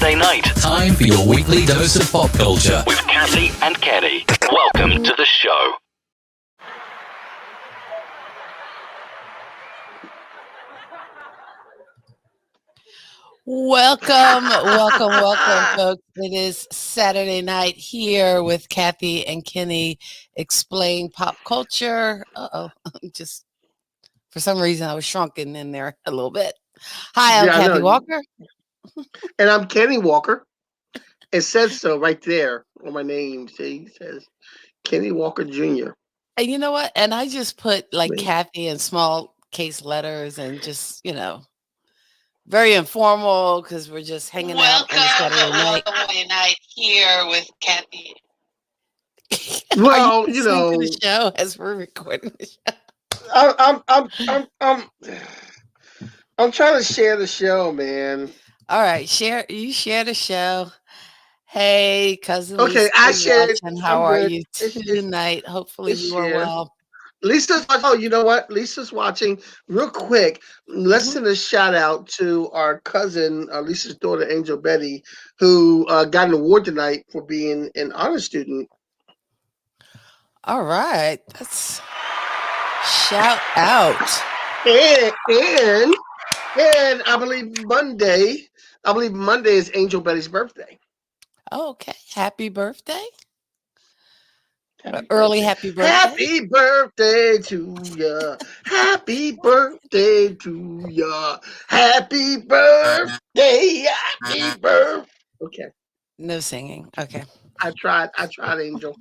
Saturday night. Time for your weekly dose of pop culture With Kathy and Kenny. Welcome to the show. Welcome, folks. It is Saturday night here with Kathy and Kenny explain pop culture. Just for some reason I was shrunken in there a little bit. Hi, I'm Yeah, I Kathy know. Walker. And I'm Kenny Walker. It says so right there on my name. See, it says Kenny Walker Jr. And you know what? And I just put like Me. Kathy in small case letters and just, very informal because we're just hanging out on a Saturday night here with Kathy. Well, Are you listening to the show as we're recording the show? I'm trying to share the show, man. All right, share the show. Hey, cousin Okay, Lisa, I shared. watching. How I'm are good. you It's tonight? Hopefully you are shared. well. Lisa's watching. Oh, you know what? Lisa's watching. Real quick, let's send a shout out to our cousin, Lisa's daughter, Angel Betty, who got an award tonight for being an honor student. All right, that's shout out. And I believe Monday is Angel Betty's birthday. Okay, happy birthday. Happy Early birthday. Happy birthday. Happy birthday to ya. Happy birthday to ya. Happy birthday. Happy birthday. Okay. No singing. Okay. I tried, Angel.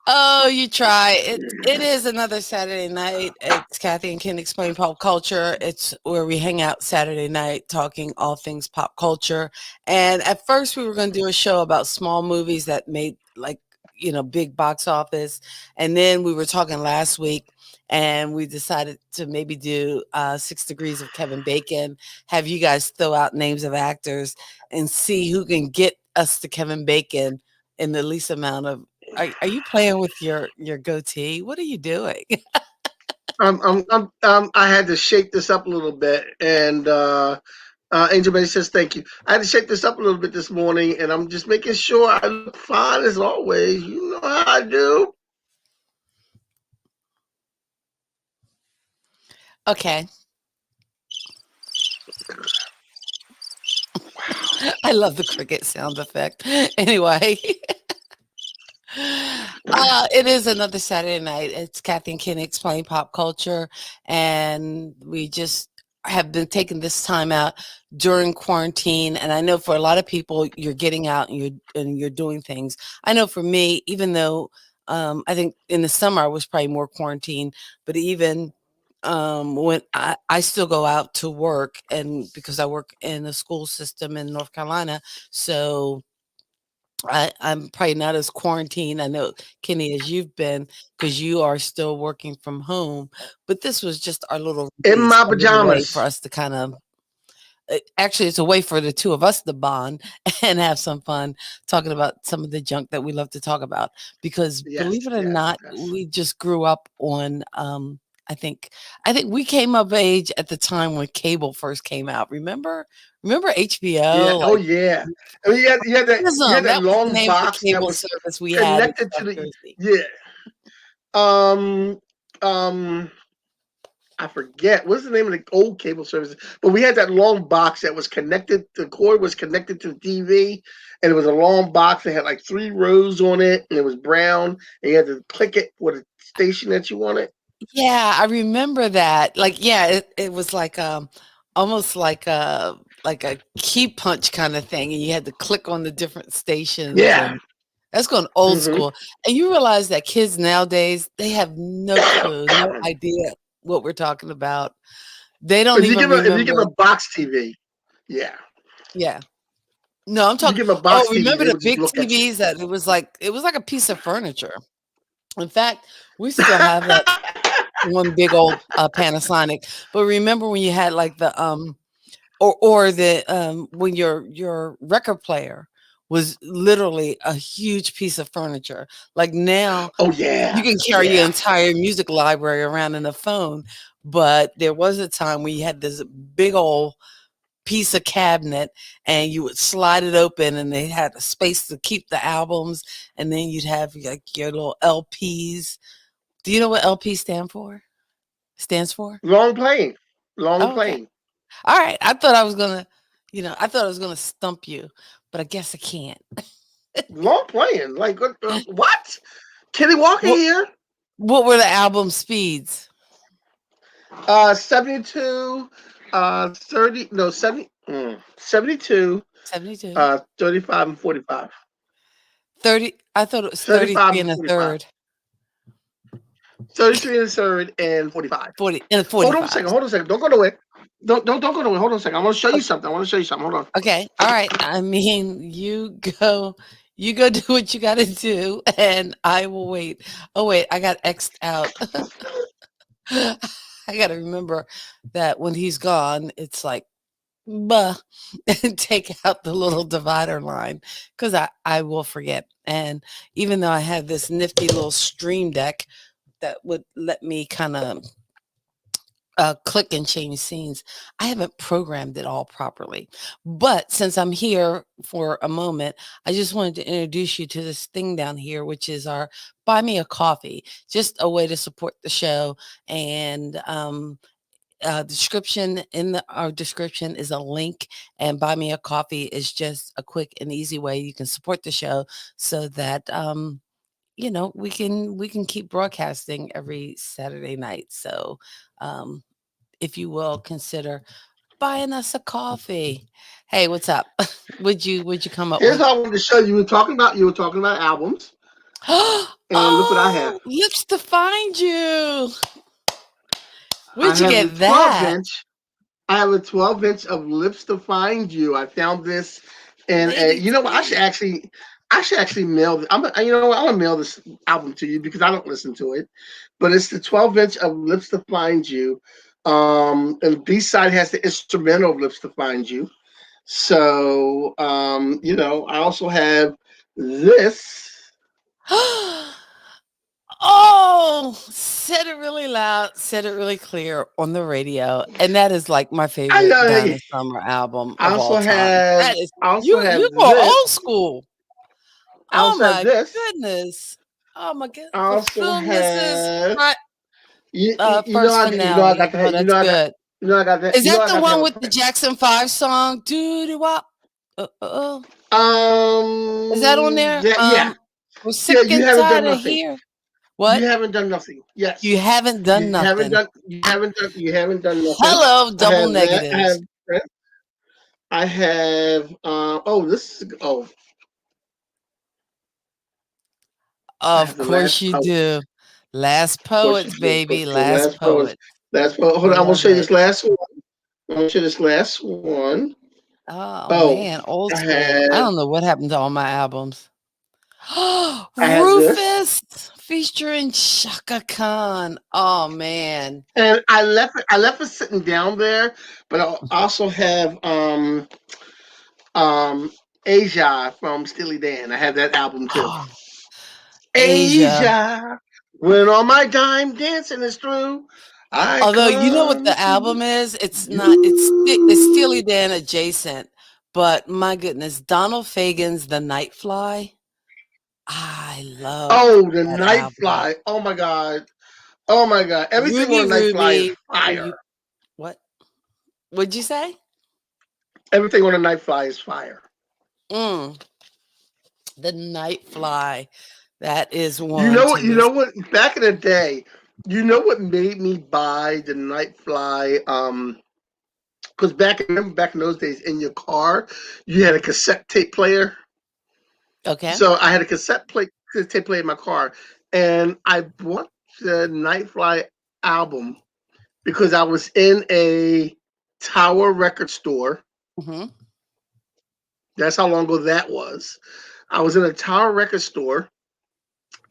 Oh, you try. It is another Saturday night. It's Kathy and Ken Explain Pop Culture. It's where we hang out Saturday night talking all things pop culture. And at first we were going to do a show about small movies that made big box office. And then we were talking last week and we decided to maybe do 6 Degrees of Kevin Bacon, have you guys throw out names of actors and see who can get us to Kevin Bacon in the least amount of. Are you playing with your goatee? What are you doing? I had to shake this up a little bit, and Angel Betty says thank you. I had to shake this up a little bit this morning, and I'm just making sure I look fine as always. You know how I do. Okay. I love the cricket sound effect. Anyway. It is another Saturday night. It's Kathy and Kenny Explain Pop Culture, and we just have been taking this time out during quarantine. And I know for a lot of people, you're getting out and you're doing things. I know for me, even though I think in the summer I was probably more quarantined, but even when I still go out to work, and because I work in the school system in North Carolina, so I'm probably not as quarantined, I know, Kenny, as you've been, because you are still working from home. But this was just our little In release, my a little way pajamas. for us to kind of. Actually, it's a way for the two of us to bond and have some fun talking about some of the junk that we love to talk about. Because believe it or not, we just grew up on. I think we came of age at the time when cable first came out. Remember HBO? Yeah. Oh yeah. I mean, you had that long box that was service we connected had to the I forget what's the name of the old cable service, but we had that long box that was connected. The cord was connected to the TV, and it was a long box that had like 3 rows on it, and it was brown, and you had to click it for the station that you wanted. Yeah, I remember that. It was like almost like a key punch kind of thing, and you had to click on the different stations. Yeah. And that's going old school. And you realize that kids nowadays, they have no clue, no idea what we're talking about. They don't even remember. If you give a box TV, yeah. No, I'm talking. You give a box TV, remember they the would just big look at you. TVs that it was like a piece of furniture. In fact, we still have that one big old Panasonic. But remember when you had like the or the when your record player was literally a huge piece of furniture. Like now, Oh yeah, you can carry your entire music library around in a phone. But there was a time when you had this big old piece of cabinet, and you would slide it open, and they had a space to keep the albums, and then you'd have like your little LPs. Do you know what LP stands for? Long playing. Long Oh, okay. playing. All right. I thought I was gonna, I thought I was gonna stump you, but I guess I can't. Long playing. Like what? Kenny Walker What here. What were the album speeds? 72, 30, no, 72, 72. 35 and 45. 30. I thought it was 35 33 and and a 45. third. 33 and a third and 45. 40 and Hold on a 45. second. Hold on a second. Don't go away. Don't go away. Hold on a second. I want to show you something. Hold on. Okay. All right. I mean, you go do what you got to do, and I will wait. Oh wait, I got X'd out. I got to remember that when he's gone, it's like, buh, and take out the little divider line, because I will forget. And even though I have this nifty little stream deck that would let me kind of click and change scenes, I haven't programmed it all properly. But since I'm here for a moment, I just wanted to introduce you to this thing down here, which is our Buy Me a Coffee, just a way to support the show. And description in our description is a link, and Buy Me a Coffee is just a quick and easy way you can support the show, so that we can keep broadcasting every Saturday night. So if you will, consider buying us a coffee. Hey, what's up? Would you come up Here's with? what I wanted to show you. You were talking about albums, and look what I have. Oh, Lips to Find You. I Where'd you have a get that? 12-inch. I have a 12-inch of Lips to Find You. I found this, and Lady you know what? T. I should actually mail. You know what? I'm gonna mail this album to you because I don't listen to it. But it's the 12-inch of Lips to Find You. And B side has the instrumental of Lips to Find You. So I also have this. Oh, said it really loud, said it really clear on the radio, and that is like my I favorite know. Donna Summer album I of all also time. have. That is I also you have go this. old school. I Oh also have my this. goodness. Oh my god. I also Fulfill Mrs. have. You know First I finale. got that. Oh, that's good. I got that. Is You know that I the got one that with the Jackson 5 song? Doo doo wop. Is that on there? Yeah. We're Yeah, sick you and haven't done tired of nothing. here. You What? haven't done nothing. You Yes. haven't done nothing. You haven't done nothing. Hello, I double have that. negatives. I have I Of have the course last you poet. do. Last Of course you poets, do. baby. The Last last poet. poets. Last poet. I Hold on, I'm gonna love show you it. this last one. I'm gonna show you this last one. Oh Oh, man, old I school. I have don't know what happened to all my albums. I have this. Rufus featuring Shaka Khan. Oh man. And I left it sitting down there, but I also have um Asia from Steely Dan. I have that album too. Oh, Asia. Asia, when all my time dancing is through, I Although you know what come the to album is, it's not. It's Steely you. Dan adjacent. But my goodness, Donald Fagen's "The Night Fly." I love Oh, the that Night album. Fly. Oh my god. Oh my god. Everything on Ruby, the Night Fly is Ruby. fire. You what? What'd you say? Everything on the Night Fly is fire. Mm, the Night Fly. That is You one know to what? You know listen. what? Back in the day, you know what made me buy the Night Fly? Because back in those days, in your car, you had a cassette tape player. Okay. So I had a tape player in my car, and I bought the Night Fly album because I was in a Tower record store. Hmm. That's how long ago that was. I was in a Tower record store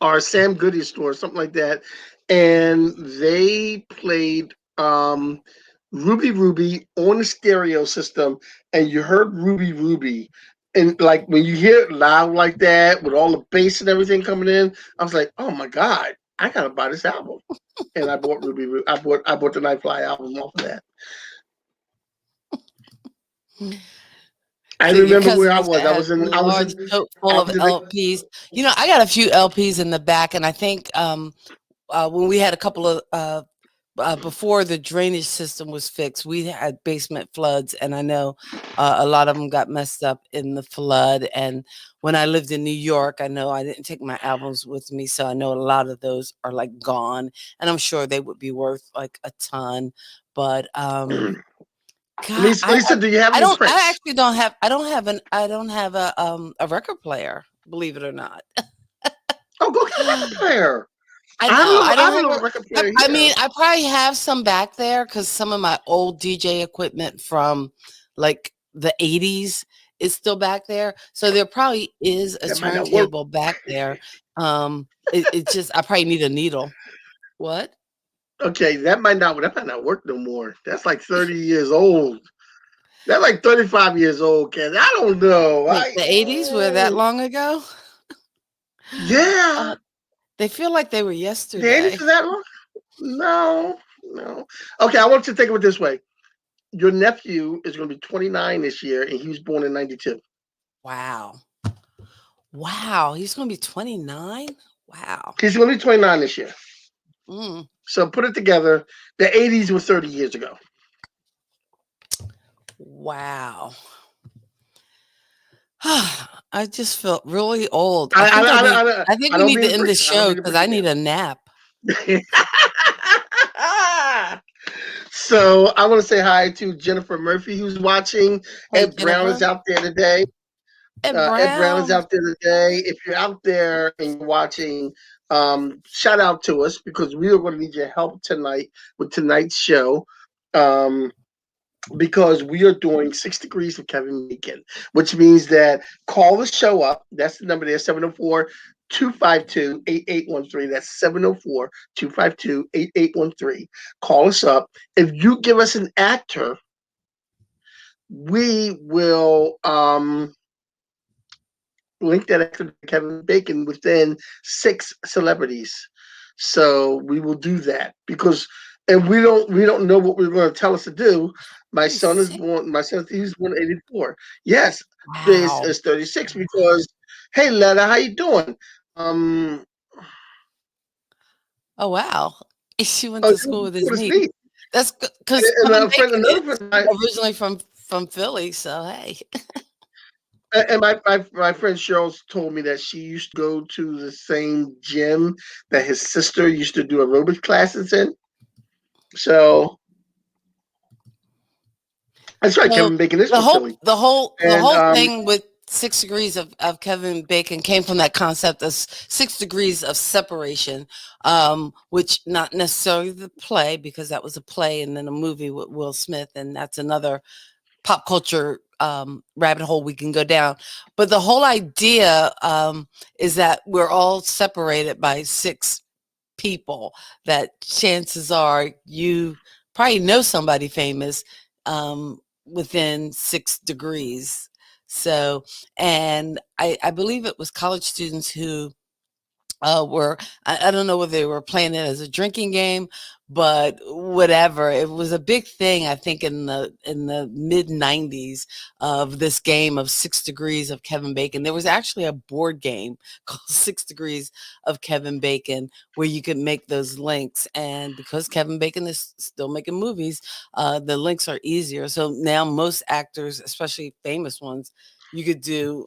or Sam Goody store, something like that, and they played Ruby Ruby on the stereo system, and you heard Ruby Ruby. And like when you hear it loud like that with all the bass and everything coming in, I was like, "Oh my god, I gotta buy this album!" And I bought Ruby. I bought the Nightfly album off of that. I So your remember where cousin I must was. have had a large tote full I of was in the LPs. You know, I got a few LPs in the back, and I think when we had a couple of before the drainage system was fixed, we had basement floods, and I know a lot of them got messed up in the flood. And when I lived in New York, I know I didn't take my albums with me, so I know a lot of those are like gone, and I'm sure they would be worth like a ton. But God, Lisa, do you have I any don't. I Prince? actually don't have. I don't have an. I don't have a record player. Believe it or not. Oh, go get a record player. I know. I I don't have a have little record a. player I here. mean, I probably have some back there because some of my old DJ equipment from like the '80s is still back there. So there probably is a That might not work. turntable back there. It just I probably need a needle. What? Okay, that might not work no more. That's like 30 years old. That's like 35 years old, Ken. I don't know. Wait, the '80s were that long ago? Yeah. They feel like they were The 80s yesterday. is that long? No, no. Okay, I want you to think of it this way. Your nephew is going to be 29 this year, and he was born in 92. Wow. Wow, he's gonna be 29? Wow. He's going to be 29 this year. Mm, So put it together. The 80s was 30 years ago. wow. I just felt really old. I think I we don't need mean to to end bring the I don't show mean to because bring I you need down. a nap. So I want to say hi to Jennifer Murphy, who's watching. Hey, Ed Brown is Jennifer. out there today. Ed Ed Brown is Brown. out there today. If you're out there and you're watching, shout out to us because we are going to need your help tonight with tonight's show. Because we are doing 6 degrees of Kevin Bacon, which means that call the show up. That's the number there, 704-252-8813. That's 704-252-8813. Call us up. If you give us an actor, we will link that actor to Kevin Bacon within 6 celebrities. So we will do that because and we don't know what we're going to tell us to do. My He's son is sick. born. My son he's born 84. Yes, this Wow. is 36 because hey Letta, how you doing? Um, Oh, wow. She went oh, to school with his what is niece. me? That's because And Kevin a friend, Bacon another is friend, of mine, originally from Philly. So hey. and my friend Cheryl told me that she used to go to the same gym that his sister used to do aerobic classes in. So that's right. So Kevin Bacon is from Philly, the and whole thing with 6 degrees of Kevin Bacon came from that concept of 6 degrees of separation, which not necessarily the play because that was a play and then a movie with Will Smith, and that's another pop culture rabbit hole we can go down. But the whole idea is that we're all separated by 6 people. That chances are you probably know somebody famous within 6 degrees. So, and I believe it was college students who were I don't know whether they were playing it as a drinking game, but whatever. It was a big thing, I think, in the mid '90s of this game of 6 degrees of Kevin Bacon. There was actually a board game called 6 Degrees of Kevin Bacon where you could make those links. And because Kevin Bacon is still making movies, the links are easier. So now most actors, especially famous ones, you could do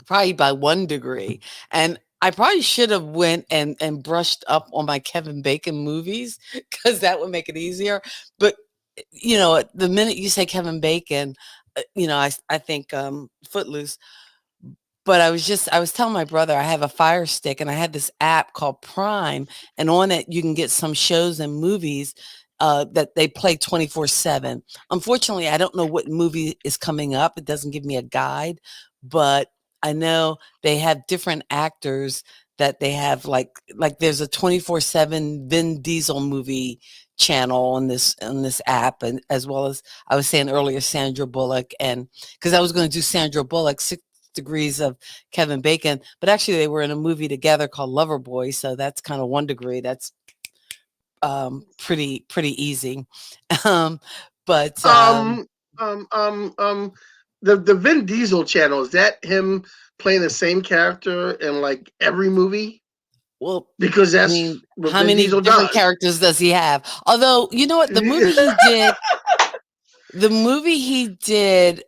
probably by 1 degree. And I probably should have went and brushed up on my Kevin Bacon movies because that would make it easier. But you know, the minute you say Kevin Bacon, I think Footloose. But I was telling my brother I have a Fire Stick and I had this app called Prime, and on it you can get some shows and movies that they play 24/7. Unfortunately, I don't know what movie is coming up. It doesn't give me a guide, but I know they have different actors that they have like there's a 24/7 Vin Diesel movie channel on this app, and as well as I was saying earlier Sandra Bullock, and because I was going to do Sandra Bullock 6 degrees of Kevin Bacon, but actually they were in a movie together called Loverboy, so that's kind of 1 degree. That's pretty easy. um, but um, The Vin Diesel channel, is that him playing the same character in like every movie? Well, Because I that's mean, what how Vin many Diesel different does. characters does he have? Although, you know what, the movie he did,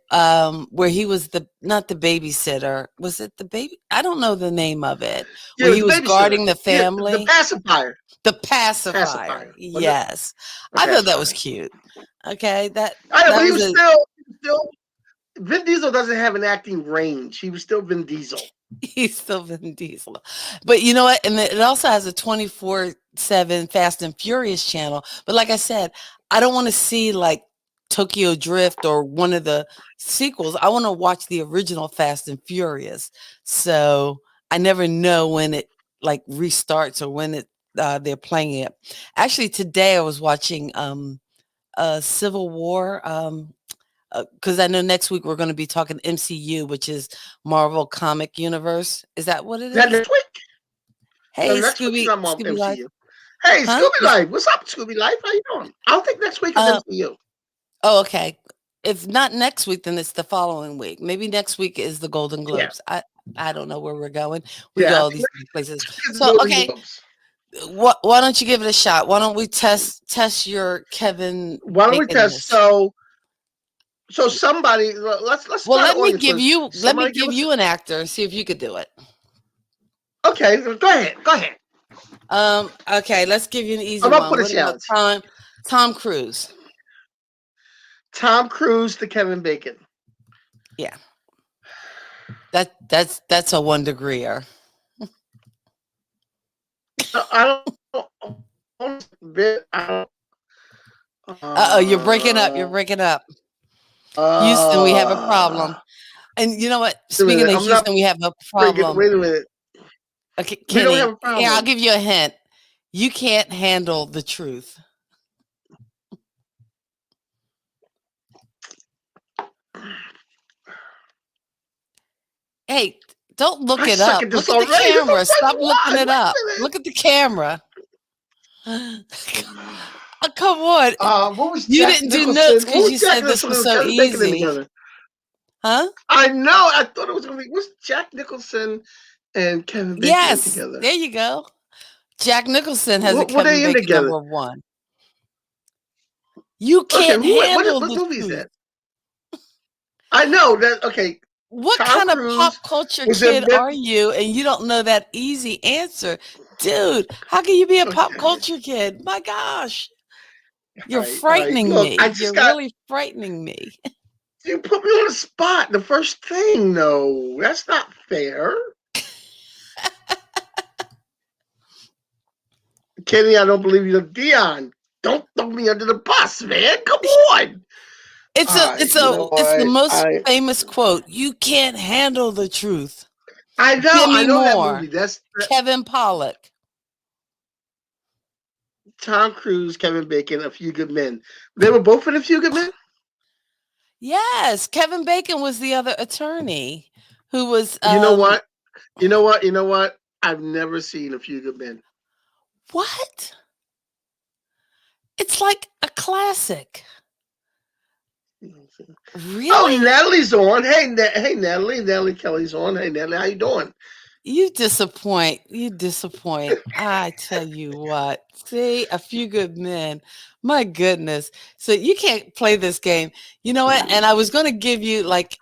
where he was not the babysitter, was it the baby? I don't know the name of it, Yeah, where it was he the was babysitter. guarding the Yeah, the family. pacifier. The pacifier. Pacifier. Was it Yes. a I thought that was pacifier? cute. Okay. I know, That but was a he was still Vin Diesel doesn't have an acting range. He was still Vin Diesel. he's still Vin Diesel. But you know what? And it also has a 24/7 Fast and Furious channel. But like I said, I don't want to see like Tokyo Drift or one of the sequels. I want to watch the original Fast and Furious. So I never know when it like restarts or when they're playing it. Actually, today I was watching Civil War. Because I know next week we're going to be talking MCU, which is Marvel Comic Universe. Is that what it Is that is? next week? No, Hey, next week is not more Scooby Life, MCU. Hey, huh? Scooby Life. What's up, Scooby Life? How you doing? I don't think next week is Uh, MCU. oh, okay. If not next week, then it's the following week. Maybe next week is the Golden Yeah. Globes. I don't know where we're going. We go Yeah. all these places. It's the So Golden okay, Globes. why don't you give it a shot? Why don't we test your Kevin Why don't we test? Baconness? So somebody, let's Well, start an audience first. let me Somebody give give us. you an actor and see if you could do it. Okay, go ahead. Go ahead. Okay, let's give you an easy I'm up one. for the What about challenge. Tom Cruise? Tom Cruise to Kevin Bacon. Yeah. That's a 1 degreeer. I don't. Uh-oh, you're breaking up. You're Uh, breaking up. Houston, we have a uh, problem. And you know what? wait a Speaking minute. of I'm not Houston, we have a breaking. problem. Wait a minute. Okay, We don't have Kenny. a Yeah, I'll problem. give you a hint. You can't handle the truth. Hey, don't look I it suck up. at this Look at the already. This camera. is Stop question looking one. it up. Wait Look at the camera. Oh, come on. What was You Jack didn't do notes Nicholson? What because was you Jack said this Nicholson was and so Kevin Bacon in easy. together? Huh? I know. I thought it was gonna be. What's Jack Nicholson and Kevin Bacon in Yes. together? There you go. Jack Nicholson has a What were Kevin they in Bacon together? #1. You Okay, can't handle what the movie is truth. that? I know that. Okay, What Tom kind of pop Cruise culture was in. kid are you and you don't know that easy answer? Dude, how can you be a pop Okay, culture kid? My gosh. all You're right, all right. frightening Look, I me. just You're got really frightening me. you put me on the spot. The first thing, no, that's not fair. Kenny, I don't believe you. Dion, don't throw me under the bus, man. Come on. All right, you know It's the what? most famous quote. You can't handle the truth. I Demi know that Moore, movie. That's Kevin Pollak. Tom Cruise, Kevin Bacon, A Few Good Men. They were both in A Few Good Men. Yes, Kevin Bacon was the other attorney who was You know what? You know what? You know what? I've never seen A Few Good Men. what? It's like a classic. Oh, Really? Natalie's on. Hey, hey, Natalie. Natalie Kelly's on. Hey, Natalie, how you doing? You disappoint. You disappoint. I tell you what. See, A Few Good Men. My goodness. So you can't play this game. You know what? And I was going to give you like,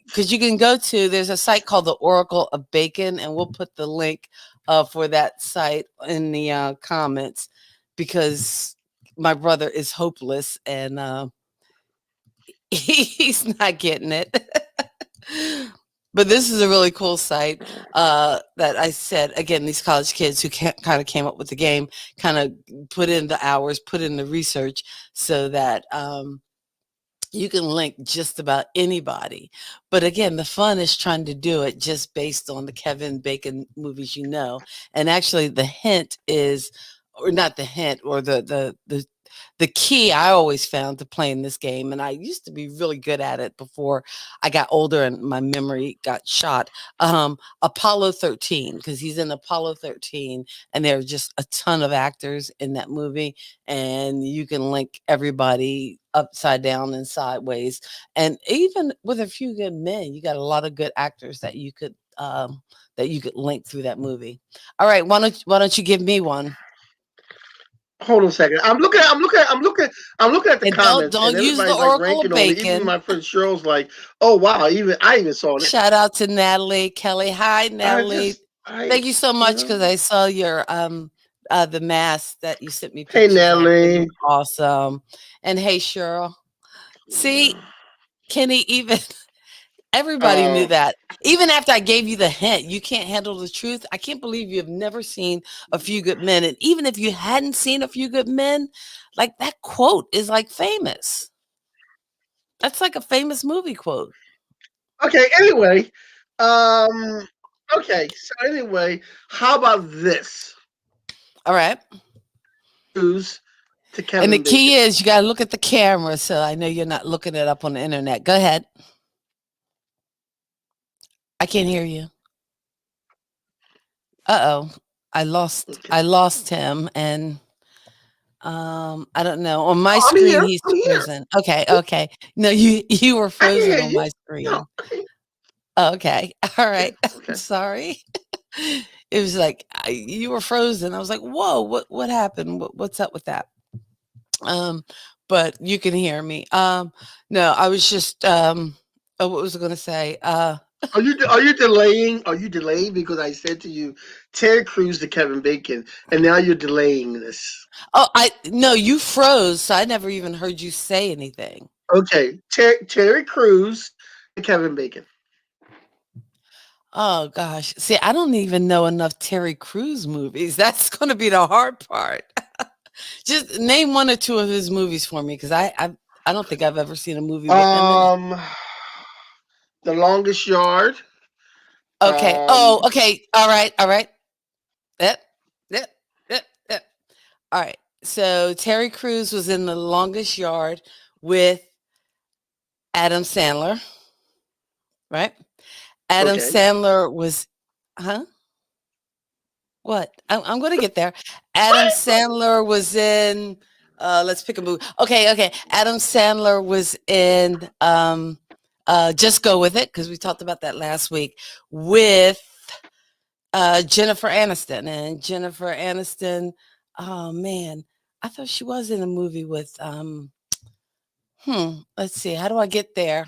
because you can go to, there's a site called the Oracle of Bacon, and we'll put the link for that site in the comments because my brother is hopeless and he's not getting it. But this is a really cool site that I said, again, these college kids who kind of came up with the game, kind of put in the hours, put in the research so that you can link just about anybody. But again, the fun is trying to do it just based on the Kevin Bacon movies, you know. And actually the hint is, or not the hint, or the key I always found to playing this game, and I used to be really good at it before I got older and my memory got shot. Apollo 13, because he's in Apollo 13, and there are just a ton of actors in that movie, and you can link everybody Upside Down and Sideways, and even with A Few Good Men, you got a lot of good actors that you could link through that movie. All right, why don't you give me one? Hold on a second. I'm looking at the And don't comments, and don't use the everybody's like Oracle of ranking on it. Even Bacon. my friend Cheryl's like, "Oh wow, I even saw it." Shout out to Natalie Kelly. Hi, I Natalie. just, I, Thank you so you much know, because I saw your the mask that you sent me hey pictures of. It was Natalie. awesome. And hey, Cheryl. See, Kenny, even everybody knew Um, that. Even after I gave you the hint, you can't handle the truth. I can't believe you have never seen A Few Good Men. And even if you hadn't seen A Few Good Men, like that quote is like famous. That's like a famous movie quote. okay. Anyway, um, okay. So anyway, how about this? All right. News to And the Kevin key Bacon. is you got to look at the camera. So I know you're not looking it up on the internet. Go ahead. I can't hear you. Uh-oh. I lost Okay. I lost him, and I don't know. On my Oh, I'm screen here. he's I'm here. frozen. Okay, okay. No, you were I can frozen hear on you. my No. screen. Okay. All Okay. right. I'm Okay. sorry. It was like you were frozen. I was like, "Whoa, what happened? What's up with that?" Um, but you can hear me. No, I was just oh, what was I going to say? Are you delaying? Are you delaying because I said to you, Ted Cruz to Kevin Bacon, and now you're delaying this? Oh, I no, you froze, so I never even heard you say anything. Okay, Terry Crews to Kevin Bacon. Oh gosh. See, I don't even know enough Terry Crews movies. That's going to be the hard part. Just name one or two of his movies for me because I don't think I've ever seen a movie with him in it. Um, The Longest Yard. Okay. Oh, Um, okay. All right. All right. Yep. Yep. Yep. Yep. All right. So Terry Crews was in The Longest Yard with Adam Sandler, right? Adam okay. Sandler was, huh? What? I'm going to get there. Adam Sandler was in. Let's pick a movie. Okay, okay. Adam Sandler was in. Just go with it because we talked about that last week with Jennifer Aniston, and Jennifer Aniston. Oh man, I thought she was in a movie with. Let's see. How do I get there?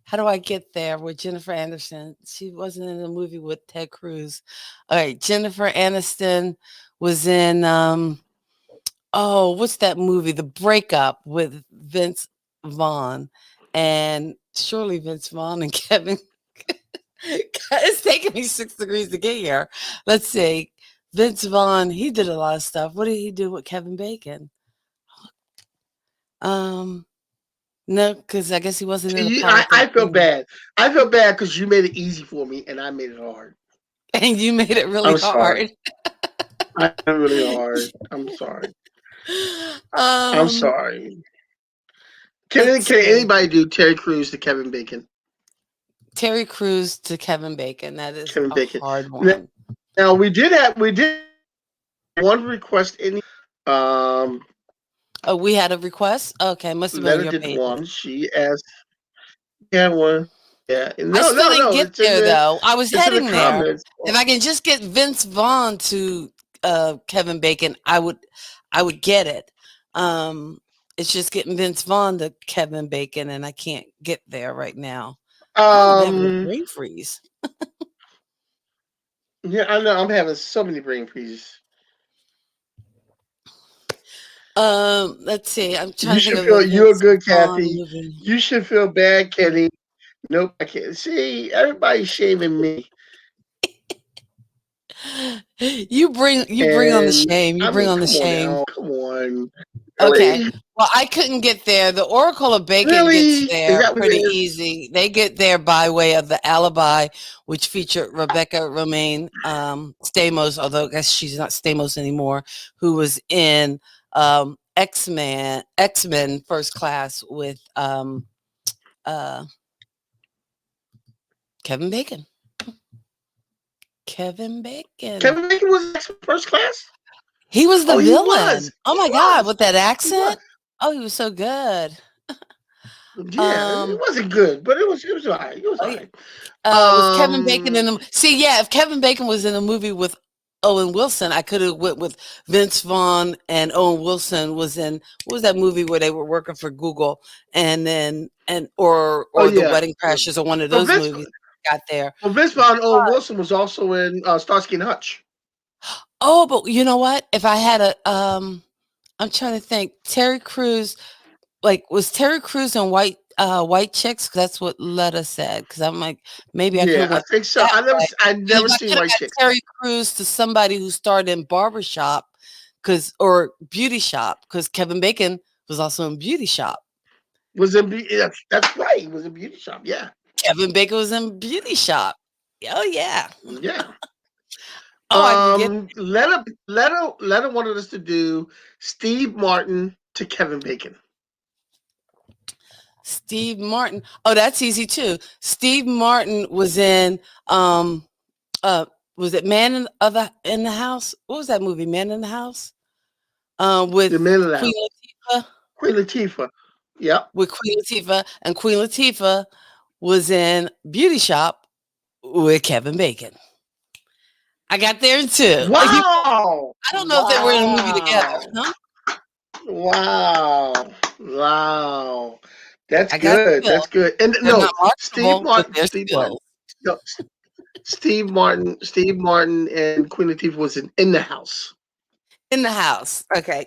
How do I get there with Jennifer Aniston? She wasn't in a movie with Ted Cruz. All right, Jennifer Aniston was in oh, what's that movie? The Breakup with Vince Vaughn. And surely Vince Vaughn and Kevin. It's taking me 6 degrees to get here. Let's see. Vince Vaughn, he did a lot of stuff. What did he do with Kevin Bacon? Um, no, because I guess he wasn't in a part I that feel bad. I feel bad because you made it easy for me, and I made it hard. and you made it really I'm sorry. hard. I made it really hard. I'm sorry. I'm Um, sorry. let's Can see. anybody do Terry Crews to Kevin Bacon? Terry Crews to Kevin Bacon. That is Kevin a Bacon. hard one. Now we did one request in. Um, Oh, we had a request? Okay, must have been on Meta your did pages. one. She asked, "Yeah, one. Yeah, I no, still no, didn't no. get there though. I was It's in the heading there. comments. If I can just get Vince Vaughn to Kevin Bacon, I would get it. It's just getting Vince Vaughn to Kevin Bacon, and I can't get there right now. God, I'm having a Um, brain freeze. yeah, I know. I'm having so many brain freezes. Let's see. I'm trying You to think should of a feel you're Vince good, Vaughn Kathy. movie. You should feel bad, Kenny. Nope, I can't. See, everybody's shaming me, You bring on the and shame. You I bring mean, on the come on shame. now, come on, Okay. really, Well, I couldn't get there. The Oracle of Bacon gets really, is there that what it pretty is? easy. They get there by way of The Alibi, which featured Rebecca Romaine Stamos, although I guess she's not Stamos anymore, who was in X-Men First Class with uh, Kevin Bacon. Kevin Bacon. Kevin Bacon was first class. He was the Oh, he was. villain. Oh He my God, was. with that He was. accent. Oh, he was so good. Yeah, it wasn't good, but it was all right. It was Oh all yeah. right. Was Kevin Bacon in Um, the see? Yeah, if Kevin Bacon was in a movie with Owen Wilson, I could have went with Vince Vaughn and Owen Wilson was in what was that movie where they were working for Google and then oh or The yeah. Wedding Crashers or one of Well, those Vince, movies got there. Vince Vaughn, Owen Wilson was also in Starsky and Hutch. Oh, but you know what? If I had I'm trying to think. Terry Crews, like, was Terry Crews in White Chicks? 'Cause that's what Letta said. Because I'm like, maybe I could have Yeah, I went think so. that way. I And if never I seen could have White got Chicks. Terry Crews to somebody who starred in Barbershop, or Beauty Shop, because Kevin Bacon was also in Beauty Shop. That's right. He was in Beauty Shop. Yeah, Kevin Bacon was in Beauty Shop. Oh yeah. yeah. Oh, I can get Letta wanted us to do Steve Martin to Kevin Bacon. Steve Martin. Oh, that's easy too. Steve Martin was in uh was it in the House? What was that movie? Man in the House? The With Man of the Queen House. Latifah. Queen Latifah. Yep. With Queen Latifah, and Queen Latifah was in Beauty Shop with Kevin Bacon. I got there in two. Wow. I don't know if they were in a movie together. Wow. Huh? Wow. Wow. That's I got good. skills. That's good. And They're no, not marketable, but they're skills. No, Steve Martin and Queen Latifah was in the house. In the House. Okay.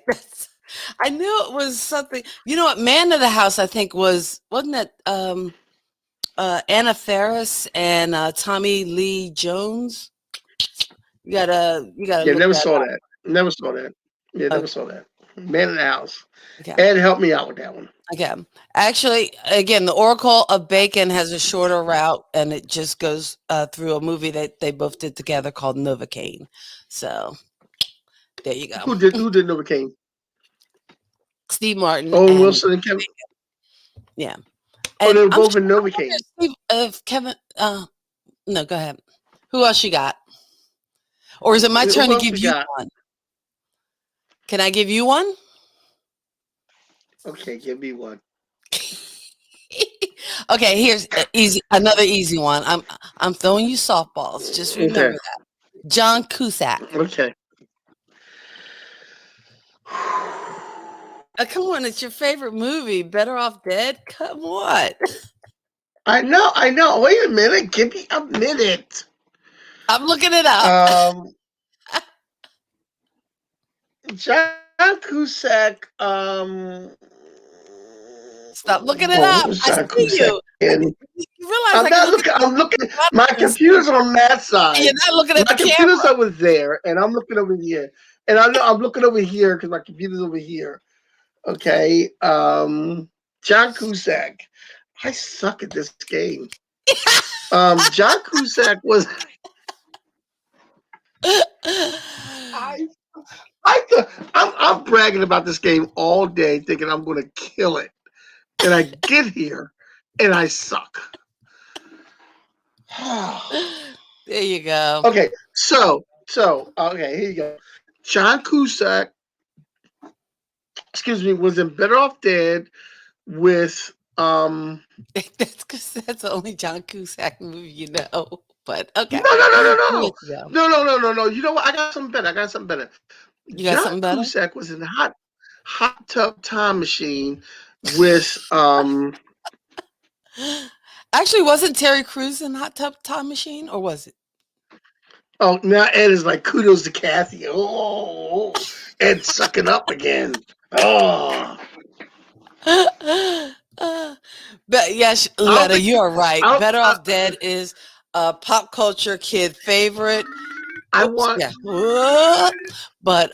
I knew it was something. You know what? Man of the House, I think wasn't it Anna Faris and Tommy Lee Jones? You gotta Yeah, look never that saw up. that. Never saw that. Yeah, never Okay. saw that. Man in the House. Okay. Ed helped me out with that one. Okay. Actually, again, the Oracle of Bacon has a shorter route, and it just goes through a movie that they both did together called Novocaine. So there you go. Who did Novocaine? Steve Martin Owen and Wilson and Kevin. yeah, Oh, and they were I'm both sure in Novocaine. if Kevin. No, go ahead. Who else you got? Or is it my turn Who to else give we you got? one? Can I give you one? Okay, give me one. Okay, here's another easy one. I'm throwing you softballs. Just remember Okay. that. John Cusack. Okay. Come on, it's your favorite movie. Better Off Dead. Come on. I know. Wait a minute. Give me a minute. I'm looking it up. Um, John Cusack. Stop looking it What up. was I John see Cusack you. in? You realize I'm I can not look at looking. I'm looking. the My buttons, computer's on that and side. you're not looking at My the computer's camera. over there, and I'm looking over here. And I know I'm looking over here because my computer's over here. Okay. John Cusack. I suck at this game. John Cusack was. I. I'm bragging about this game all day, thinking I'm going to kill it, and I get here, and I suck. There you go. Okay, okay, here you go. John Cusack, excuse me, was in Better Off Dead with That's because that's the only John Cusack movie you know. But no okay. no no no I'll no let you go. no. You know what? I got something better. You got John something better? Cusack was in Hot Tub Time Machine with Actually, wasn't Terry Crews in Hot Tub Time Machine, or was it? oh, now Ed is like kudos to Kathy. Oh, Ed sucking up again. Oh, But yes, I don't Letta, think you are right. I don't, Better Off Dead is a pop culture kid favorite. I Oops, want yeah. But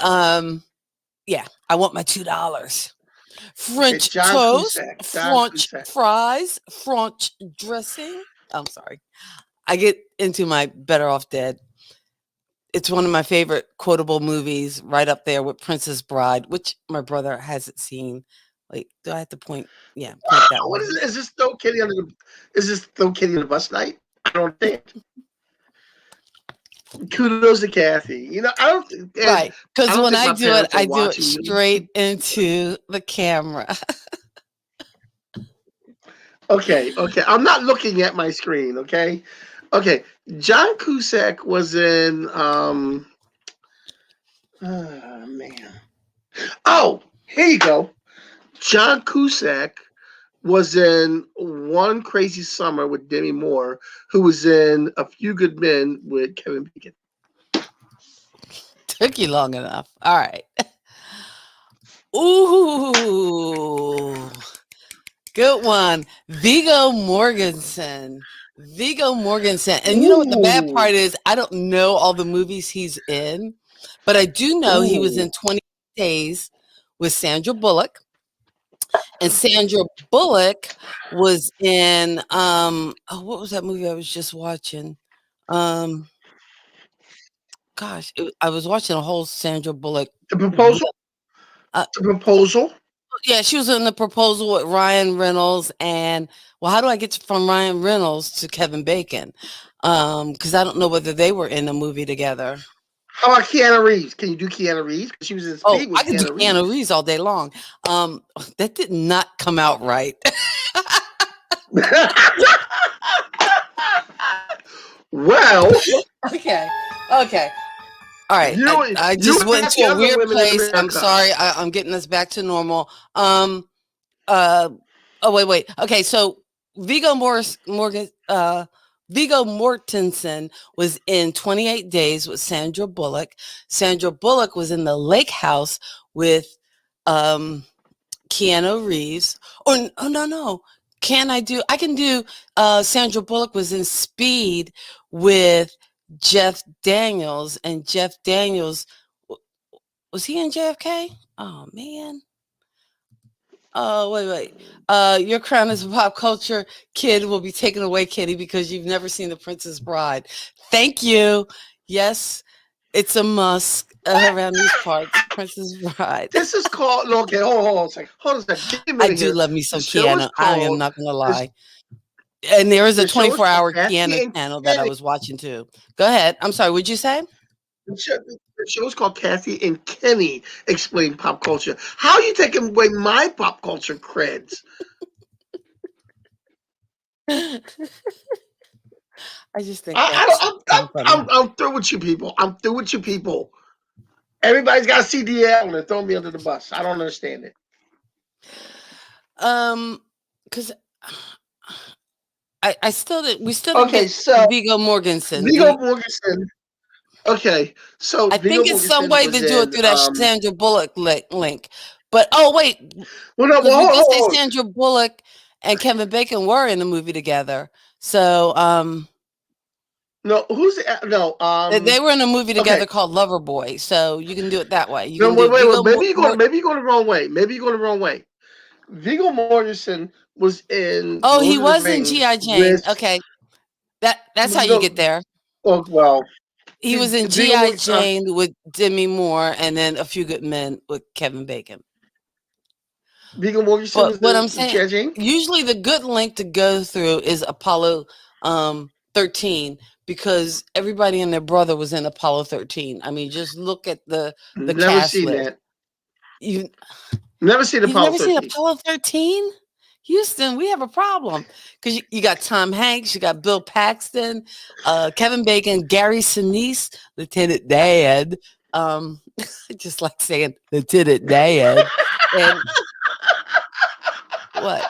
yeah, I want my $2. okay, French John toast, Cusack. John French Cusack. fries, French dressing. I'm sorry. I get into my Better Off Dead. It's one of my favorite quotable movies, right up there with Princess Bride, which my brother hasn't seen. Like, do I have to point? Yeah, point that What is way. it? Is this throw Kitty on the bus night? I don't understand. Kudos to Kathy. You know, Right. I Because don't when think I my do it, parents are I do it watching. straight into the camera. Okay, okay. I'm not looking at my screen. Okay, okay. John Cusack was in. Oh man. Oh, here you go. John Cusack was in One Crazy Summer with Demi Moore, who was in A Few Good Men with Kevin Bacon. Took you long enough. All right. Ooh, good one. Viggo Mortensen. Viggo Mortensen. And you know what the bad Ooh, part is? I don't know all the movies he's in, but I do know he was ooh. in 20 Days with Sandra Bullock. And Sandra Bullock was in what was that movie I was just watching? Um I was watching a whole Sandra Bullock. The proposal. Uh, The proposal. yeah, she was in The Proposal with Ryan Reynolds, and well, how do I get from Ryan Reynolds to Kevin Bacon? Because I don't know whether they were in a movie together. How about Keanu Reeves? Can you do Keanu Reeves? She was in Oh, Speed I with could do Keanu Keanu Reeves. Reeves all day long. That did not come out right. Well, Okay, okay. All right, I you just and went half into the a other weird women in place. I'm America. sorry. I'm getting us back to normal. Uh, oh wait. Okay, so Viggo Mortensen was in 28 Days with Sandra Bullock. Sandra Bullock was in The Lake House with um Keanu Reeves. Oh no. I can do Sandra Bullock was in Speed with Jeff Daniels, and Jeff Daniels was he in JFK? Oh man. Oh wait. Your crown as a pop culture kid will be taken away, Kitty, because you've never seen The Princess Bride. Thank you. Yes, it's a must around these parts. Princess Bride. This is called. No, okay, hold on a second. Hold on a second. Give me a I minute do here. love me The some show is Keanu. I am called. not gonna This, lie. And there is a the show is called 24-hour Kathy Keanu and channel that I Kenny. was watching too. Go ahead. I'm sorry. What'd you say? The show is called Kathy and Kenny Explain Pop Culture. How are you taking away my pop culture creds? I just think I that's don't, kind of funny. I'm through with you people. I'm through with you people. Everybody's got a CDL and they're throwing me under the bus. I don't understand it. Because I still did. We still didn't Okay, get so Viggo Mortensen. Viggo Mortensen. Okay, so I Viggo think it's some Mortensen way was to do it in. through that Sandra Bullock link. But oh wait, Well, no, because well, we did say hold on. Sandra Bullock and Kevin Bacon were in the movie together. So No, who's no? they were in a movie Okay, together called Loverboy. So you can do it that way. You no, can do wait. Viggo Maybe you're going the wrong way. Maybe you're going the wrong way. Viggo Mortensen was in Oh, he Lord of the was in Rings G.I. Jane. with Okay. That's how you no. get there. Oh well, He was in Viggo G.I. Mortensen. Jane with Demi Moore and then A Few Good Men with Kevin Bacon. Viggo Mortensen But was what I'm in saying, G.I. Jane. usually the good link to go through is Apollo 13 because everybody and their brother was in Apollo 13. I mean, just look at the Never cast seen list. that. You Never seen you've Apollo never seen 13. Apollo 13? Houston, we have a problem because you got Tom Hanks, you got Bill Paxton, Kevin Bacon, Gary Sinise, Lieutenant Dan. I just like saying Lieutenant Dan. And what?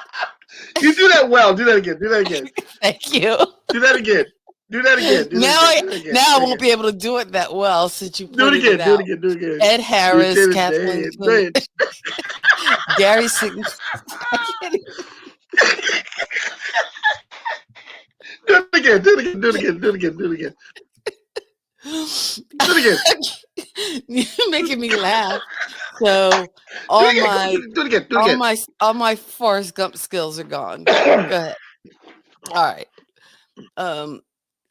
You do that well. Do that again. Do that again. Thank you. Do that again. Do that again. Do that Now again. I Do that again. now Do I it won't again. be able to do it that well since you Do it pointed it again. Do it out. again. Do it again. Ed Harris, Lieutenant Kathleen Dan. Go Quinn, ahead. Gary Sinise. I can't Do it again. Do it again. Do it again. Do it again. Do it again. Do it again. You're making me laugh. So Do all it again. Come on, my do it again. Do it all my Forrest Gump skills are gone. again. Go ahead. All right. Um,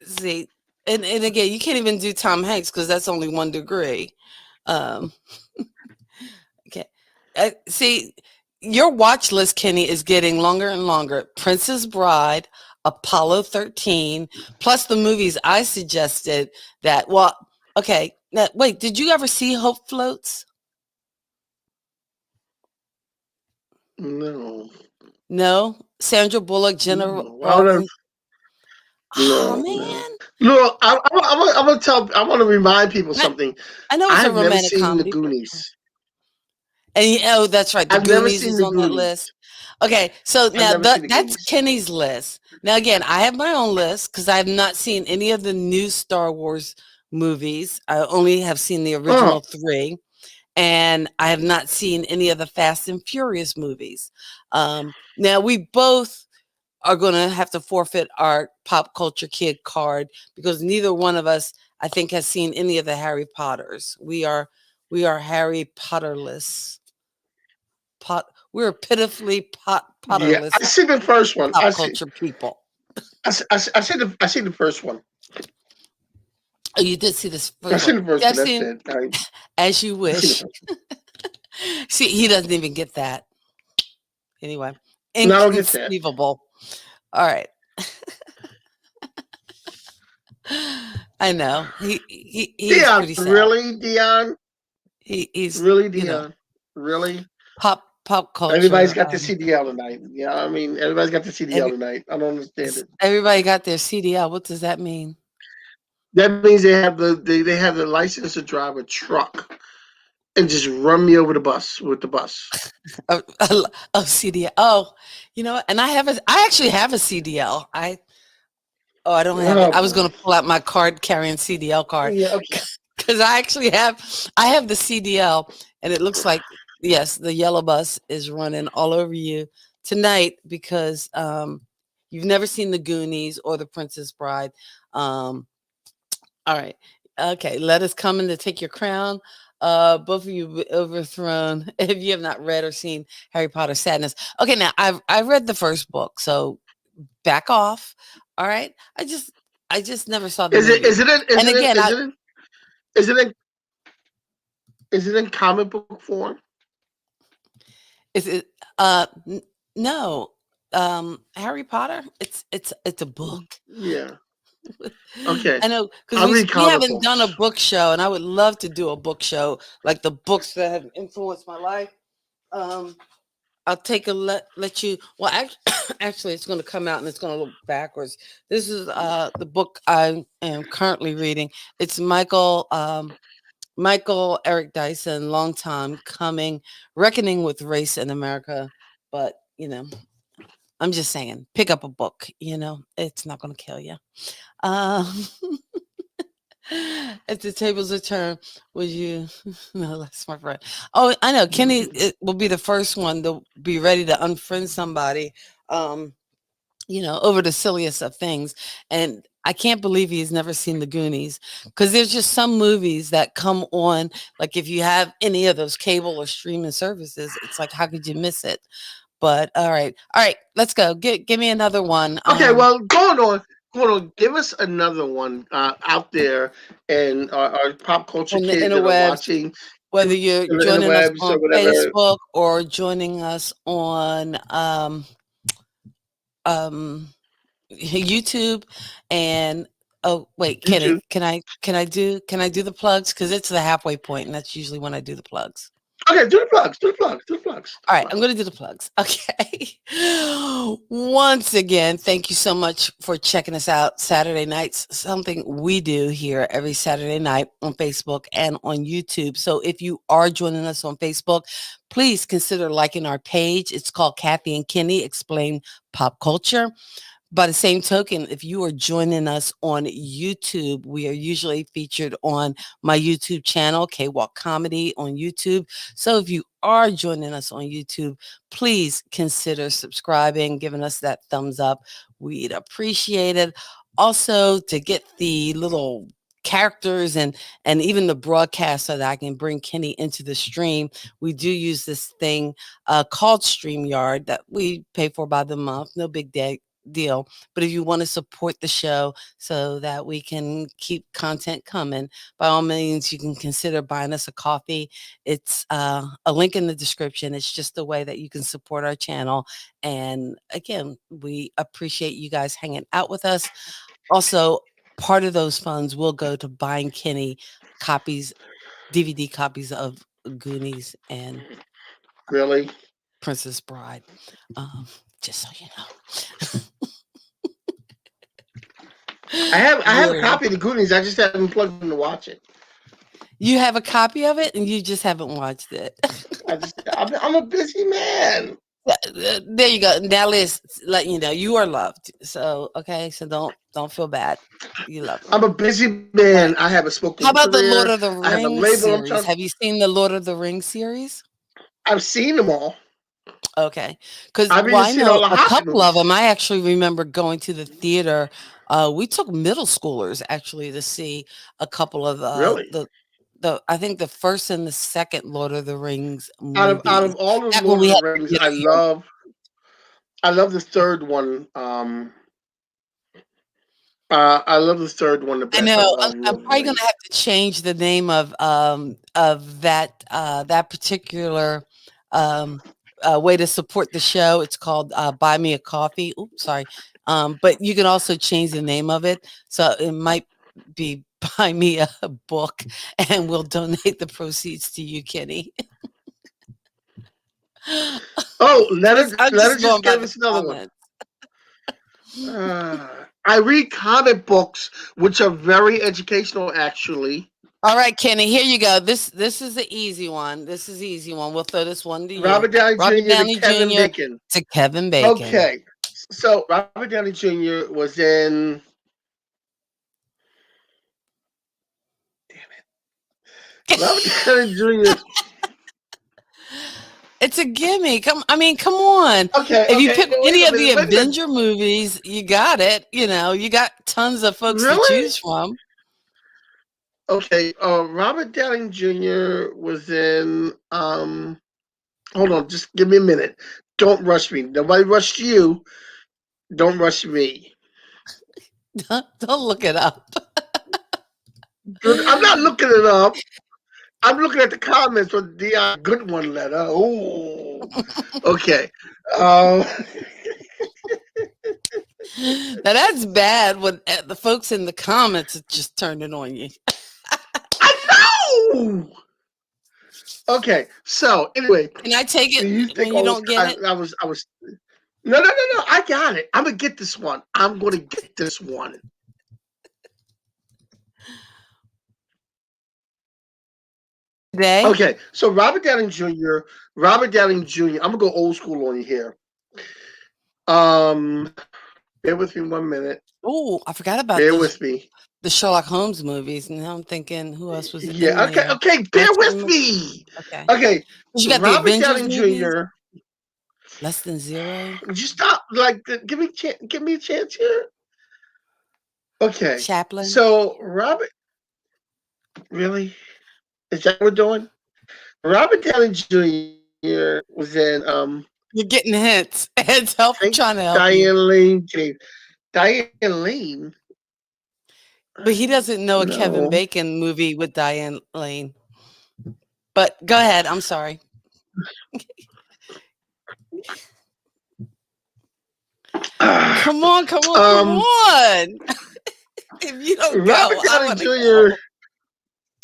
see, and again, you can't even do Tom Hanks because that's only 1 degree. Um, okay. See, your watch list, Kenny, is getting longer and longer. Princess Bride, Apollo 13, plus the movies I suggested that, well, okay. Now, wait, did you ever see Hope Floats? No. No? Sandra Bullock, Jenna I don't know. Orleans. Oh No, no. man, Look, I'm gonna tell. I want to remind people I, something. I know it's a I've never romantic seen the comedy, but Goonies. oh, that's right. The I've never Goonies seen is the on that Goonies. list. Okay, so I've now never seen the that's Goonies. Kenny's list. Now again, I have my own list because I have not seen any of the new Star Wars movies. I only have seen the Oh, original three, and I have not seen any of the Fast and Furious movies. Now we both are going to have to forfeit our pop culture kid card because neither one of us, I think, has seen any of the Harry Potters. We are Harry Potterless. We're pitifully yeah. I Potterless see the first one. pop culture people. I see the first one. Oh, you did see this I first see one. the first one. I've That's seen it. As You I seen the Wish. first See, he doesn't even get that. Anyway, one. No, I don't get that. inconceivable. All right. I know. He's Dion, pretty sad. really, Dion? He's Really, you know Dion? Really? pop Everybody's culture. got the CDL tonight. Yeah, I mean, everybody's got the CDL Every, tonight. I don't understand it. everybody got their CDL. What does that mean? That means they have the license to drive a truck and just run me over the bus with the bus. Oh, CDL. Oh, you know what? And I actually have a CDL. I don't have it. Oh I was boy. going to pull out my card carrying CDL card Yeah. Okay. because I have the CDL, and it looks like, yes, the yellow bus is running all over you tonight because you've never seen the Goonies or the Princess Bride. Um, all right, okay, let us come in to take your crown. Both of you be overthrown if you have not read or seen Harry Potter Sadness. Okay, now I've read the first book, so back off. All right, I just never saw the Is it? Is movie, it? In, is and it? In, again, is it? In, is it? In, is it in comic book form? is it no, Harry Potter, it's a book. Yeah. Okay. I know because I we read we comic haven't done a books. book show, and I would love to do a book show, like the books that have influenced my life. um I'll take a let you. Well, actually, it's going to come out and it's going to look backwards. This is the book I am currently reading. It's Michael Eric Dyson, long time coming, reckoning with race in America. But I'm just saying, pick up a book. It's not going to kill you. Um, if the tables are turned, would you? No, that's my friend. Oh, I know. Kenny will be the first one to be ready to unfriend somebody. Um, over the silliest of things. And I can't believe he's never seen the Goonies because there's just some movies that come on. Like if you have any of those cable or streaming services, it's like, how could you miss it? But all right, let's go. Give me another one. Okay. Well, going on. Going on. Give us another one out there, and our pop culture On the kids that are interwebs, watching whether in you're the joining us interwebs or on whatever. Facebook or joining us on um, YouTube. And oh wait, YouTube. can I do the plugs? Because it's the halfway point, and that's usually when I do the plugs. Okay. Do the plugs. Do the plugs. Do the plugs. Do All the right, I'm plugs. going to do the plugs. Okay. Once again, thank you so much for checking us out Saturday nights, something we do here every Saturday night on Facebook and on YouTube. So if you are joining us on Facebook, please consider liking our page. It's called Kathy and Kenny Explain Pop Culture. By the same token, if you are joining us on YouTube, we are usually featured on my YouTube channel, K Walk Comedy on YouTube. So if you are joining us on YouTube, please consider subscribing, giving us that thumbs up. We'd appreciate it. Also, to get the little characters and even the broadcast so that I can bring Kenny into the stream, we do use this thing called StreamYard that we pay for by the month. No big deal. But if you want to support the show so that we can keep content coming, by all means, you can consider buying us a coffee. It's a link in the description. It's just a way that you can support our channel. And again, we appreciate you guys hanging out with us. Also, part of those funds will go to buying Kenny copies, DVD copies of Goonies and Really? Princess Bride. Um, Just so you know. I have a Really. copy of the Goonies. I just haven't plugged in to watch it. You have a copy of it and you just haven't watched it. I'm a busy man. There you go. Now let's let you know you are loved. So okay, so don't feel bad. You love them. I'm a busy Right. man. I have a spoken How about the Lord career. of the I have a Rings label. series? Have you seen the Lord of the Rings series? I've seen them all. Okay, because I've even I seen all know the a Hobbit couple of movies. them. I actually remember going to the theater. We took middle schoolers actually to see a couple of Really? the I think the first and the second Lord of the Rings Out movies. of all the Back when Lord we of the had Rings, theater here. I love the third one. I love the third one the I best out of know. all I'm Lord of the probably gonna Rings. have to change the name of that particular um way to support the show. It's called Buy Me a Coffee. Oops, sorry. But you can also change the name of it. So it might be Buy Me a Book and we'll donate the proceeds to you, Kenny. Oh, I'm let her just just going by give the us another one. comments. I read comic books, which are very educational, actually. All right, Kenny, here you go. This is the easy one. This is the easy one. We'll throw this one to you. Robert Downey Robert Jr. to Downey Kevin Jr. Bacon. to Kevin Bacon. Okay, so Robert Downey Jr. was in. Robert Downey Jr. It's a gimme. Come on. Okay, If you okay. pick No, any of the wait a minute. Avenger movies, you got it. You know, you got tons of folks to Really? choose from. Okay. Robert Downey Jr. was in. Hold on, just give me a minute. Don't rush me. Nobody rushed you. Don't rush me. Don't look it up. I'm not looking it up. I'm looking at the comments for the good one letter. Oh, okay. Um, Now that's bad when the folks in the comments are just turning on you. I know. Okay, so anyway, Can I take you it think when you all this? don't get it? I was. No. I got it. I'm gonna get this one. I'm gonna get this one. Today? Okay, so Robert Downey Jr. Robert Downey Jr. I'm gonna go old school on you here. Um, bear with me 1 minute. Oh, I forgot about Bear with me. the Sherlock Holmes movies. Now I'm thinking who else was in Yeah. Okay. there? Okay. Can I Bear take with them? me. Okay. Okay. You got the Robert Avengers Downey movies? Jr. Less Than Zero? Would you stop? Like, give me a chance here. Okay. Chaplin? So Robert, really? Is that what we're doing? Robert Downey Jr. was in You're getting hints. It's help I think trying to help you. Diane Lane came. Diane Lane? But he doesn't know a Kevin No. Bacon movie with Diane Lane. But go ahead. I'm sorry. Come on, come on, come um on. If you don't Robert go, I Downey want to Jr. go.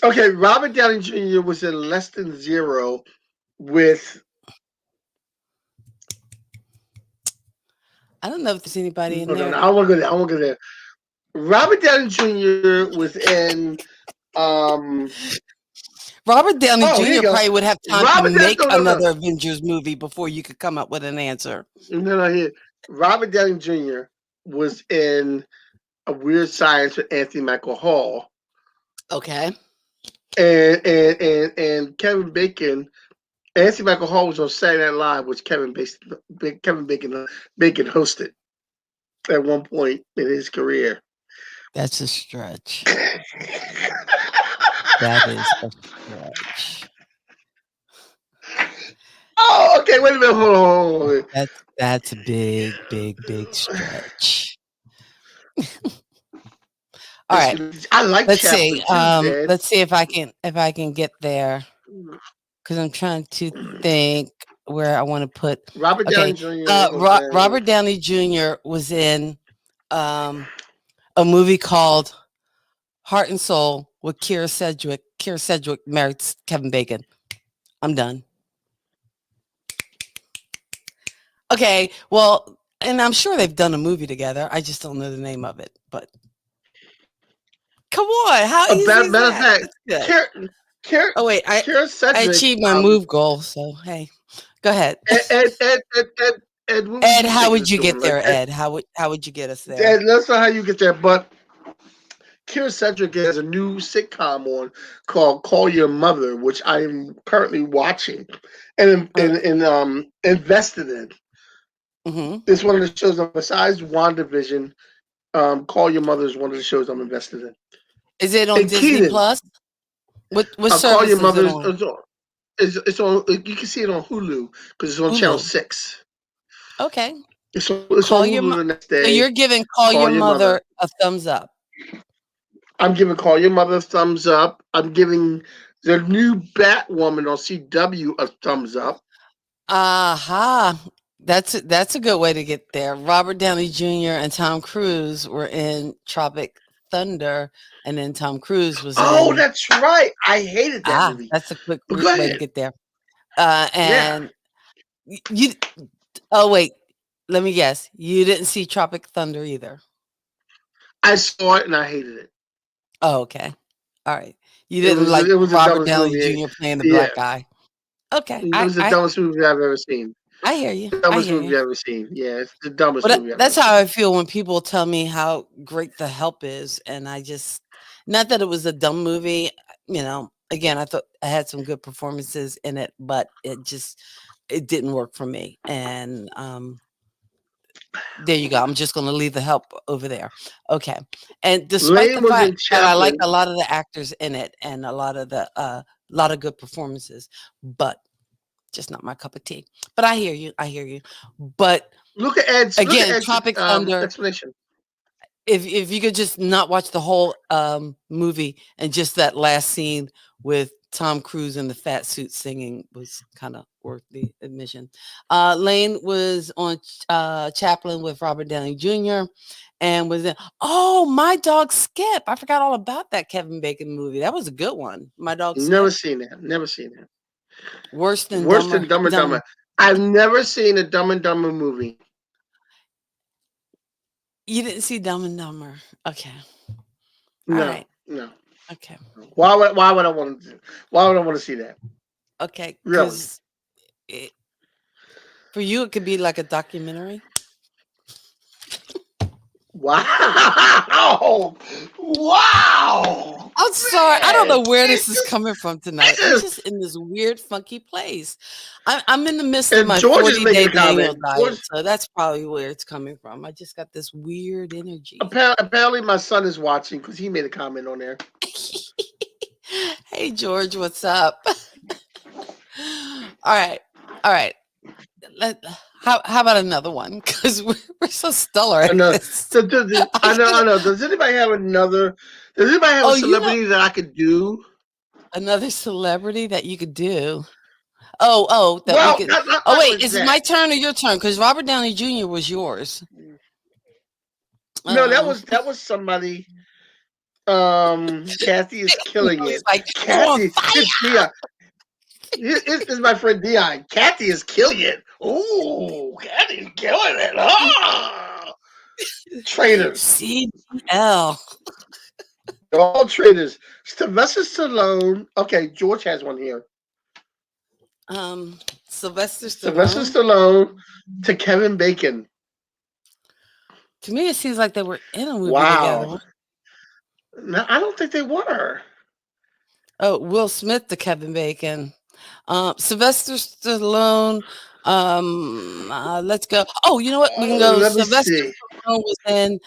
Okay, Robert Downey Jr. was in Less Than Zero with I don't know if there's anybody in no, there. I won't go there. I won't go there. Robert Downey Jr. was in um Robert Downey oh, here you Jr. go. probably would have time to Robert Downey make no. another Avengers movie before you could come up with an answer. No, here. Robert Downey Jr. was in A Weird Science with Anthony Michael Hall. Okay. And Kevin Bacon, Anthony Michael Hall was on Saturday Night Live, which Kevin Bacon hosted at one point in his career. That's a stretch. That is a stretch. Oh, okay. Wait a minute. Hold on. That's a big stretch. All right. I like Let's see. Chaplin too, man. Let's see if I can get there because I'm trying to think where I want to put. Robert Downey Okay. Jr. was in Robert Downey Jr. was in a movie called Heart and Soul with Kira Sedgwick. Kira Sedgwick married Kevin Bacon. I'm done. Okay, well, and I'm sure they've done a movie together. I just don't know the name of it. But come on, how A easy is matter of that? fact, That's good. Kara, Oh wait, Kara I Sedgwick. achieved my move goal. So hey, go ahead. Ed, what would Ed, you how think of would this you get doing? Like, there, Ed? How would you get us there? Ed, that's not how you get there. But Kira Sedgwick has a new sitcom on called "Call Your Mother," which I am currently watching and invested in. Mm-hmm. It's one of the shows besides WandaVision. Call Your Mother is one of the shows I'm invested in. Is it on And Disney Keenan, Plus? What Call Your service is Mother it is, on? it's on. You can see it on Hulu because it's on Channel Hulu. 6. Okay. It's on Call your Hulu mo- the next so day. you're giving Call Call Your Your Mother. Mother a thumbs up. I'm giving Call Your Mother a thumbs up. I'm giving the new Batwoman on CW a thumbs up. Aha. That's a good way to get there. Robert Downey Jr. and Tom Cruise were in Tropic Thunder, and then Tom Cruise was Oh, in that's right. I hated that movie. that's a quick But go way to ahead. get there. Yeah. And you oh wait, let me guess. You didn't see Tropic Thunder either. I saw it and I hated it. Oh, okay. All right. You It didn't was like it was the Robert dumbest Downey movie. Jr. playing the Yeah. black guy. Okay. It I was the I dumbest movie I've ever seen. I hear you. The I dumbest hear you. movie I've ever seen. Yeah, it's the dumbest Well, movie I've ever that's how seen. I feel when people tell me how great The Help is, and I just not that it was a dumb movie, again, I thought I had some good performances in it, but it didn't work for me. And there you go. I'm just going to leave The Help over there. Okay. And despite the Lane was fact in that I like Chaplin. a lot of the actors in it and a lot of good performances, but just not my cup of tea. But I hear you. I hear you. But Look at again, Ed's Tropic Thunder, explanation. if you could just not watch the whole movie and just that last scene with Tom Cruise in the fat suit singing was kind of worth the admission. Lane was on Chaplin with Robert Downey Jr. and was in My Dog Skip. I forgot all about that Kevin Bacon movie. That was a good one. My Dog Never Skip. seen that. Never seen that. Worse than Worse than Dumb and Dumber. Dumber. I've never seen a Dumb and Dumber movie. You didn't see Dumb and Dumber. Okay. All No, right. no. Okay. Why would I want to? Why would I want to see that? Okay. Really? Because for you, it could be like a documentary. Wow! Wow! I'm sorry. I don't Man, know where this is coming from tonight. I'm this just in this weird, funky place. I'm in the midst of and my George is making 40-day a Daniel comment. diet, George, so that's probably where it's coming from. I just got this weird energy. apparently, my son is watching because he made a comment on there. Hey, George, what's up? All right. All right. How about another one? Because we're so stellar I at know. this. I know. I know. Does anybody have another? Does anybody have a Oh, celebrity that I could do? another celebrity that you could do. Oh, that we Well, could. Oh, not wait, like is it that. my turn or your turn? Because Robert Downey Jr. was yours. No, Um, that was somebody. Kathy is killing he's it. like, "You on Kathy, fire?" it's Dion. It's my friend Dion. Kathy is killing it. Ooh, Kathy's killing it. Ah! Traitors. CDL. They're all traitors. Sylvester Stallone. Okay, George has one here. Sylvester Sylvester Stallone. Stallone to Kevin Bacon. To me, it seems like they were in a movie together. Wow. No, I don't think they were. Oh, Will Smith to Kevin Bacon. Sylvester Stallone. Let's go. Oh, you know what? We can go. Let me Sylvester see. Stallone was in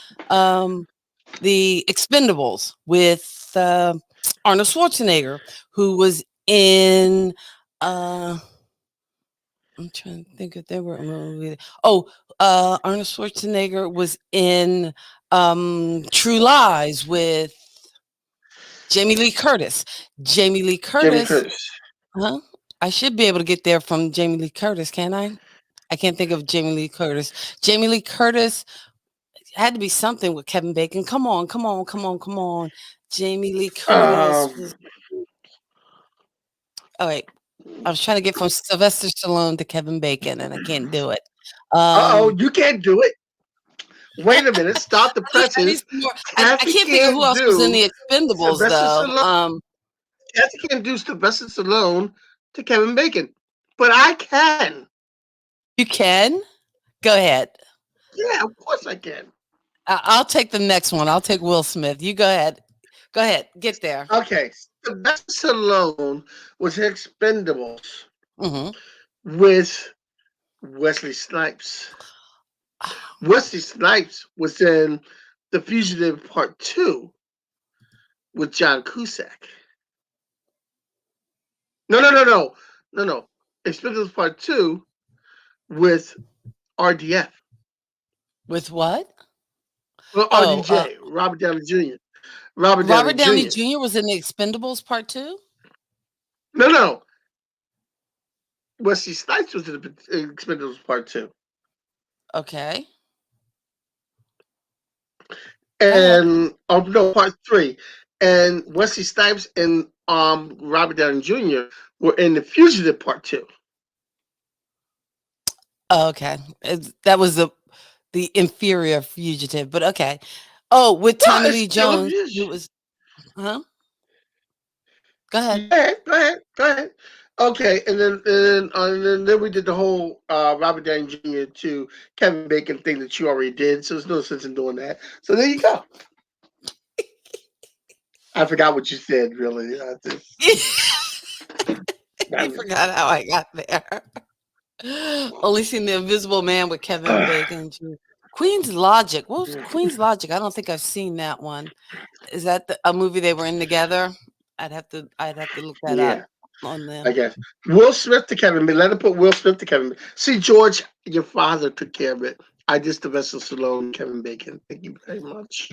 the Expendables with Arnold Schwarzenegger, who was in. I'm trying to think if there were a movie. Oh, Arnold Schwarzenegger was in True Lies with Jamie Lee Curtis. Jamie Lee Jamie Curtis. Curtis. Huh? I should be able to get there from Jamie Lee Curtis, can I? I can't think of Jamie Lee Curtis. Jamie Lee Curtis had to be something with Kevin Bacon. Come on, come on, come on, come on. Jamie Lee Curtis Um, was. Oh wait, I was trying to get from Sylvester Stallone to Kevin Bacon, and I can't do it. Um, You can't do it. Wait a minute. Stop the I need presses. some more. I Kathy can't think of who can't else was in do the Expendables Sylvester though. Stallone. Kathy can't do Sylvester Stallone to Kevin Bacon, but I can. You can go ahead. Yeah, of course I can. I'll take the next one. I'll take Will Smith. You go ahead. Go ahead. Get there. Okay, Sylvester Stallone was in Expendables Hmm. with Wesley Snipes. Wesley Snipes was in The Fugitive Part 2 with John Cusack. No. Expendables Part 2 with RDF. With what? Well, Oh, RDJ, Robert Downey Jr. Robert Downey Robert Downey Jr. Jr. was in the Expendables Part 2? No. Wesley Snipes was in the Expendables Part 2. Okay. Go ahead. And Part 3. And Wesley Snipes and Robert Downey Jr. were in The Fugitive Part 2. Oh, okay. That was the inferior fugitive, but okay. Oh, with No, Tommy it's Lee still a Jones, it fugitive. was, huh? Go ahead. Go ahead. Okay, and then we did the whole Robert Downey Jr. to Kevin Bacon thing that you already did. So there's no sense in doing that. So there you go. I forgot what you said. Really, You forgot how I got there. Only seen The Invisible Man with Kevin Bacon. Queen's Logic. What was Queen's Logic? I don't think I've seen that one. Is that a movie they were in together? I'd have to look that up yeah, on I them. guess Will Smith to Kevin Bacon. Let him put Will Smith to Kevin. See, George, your father took care of it. I just the vessel Stallone, Kevin Bacon. Thank you very much.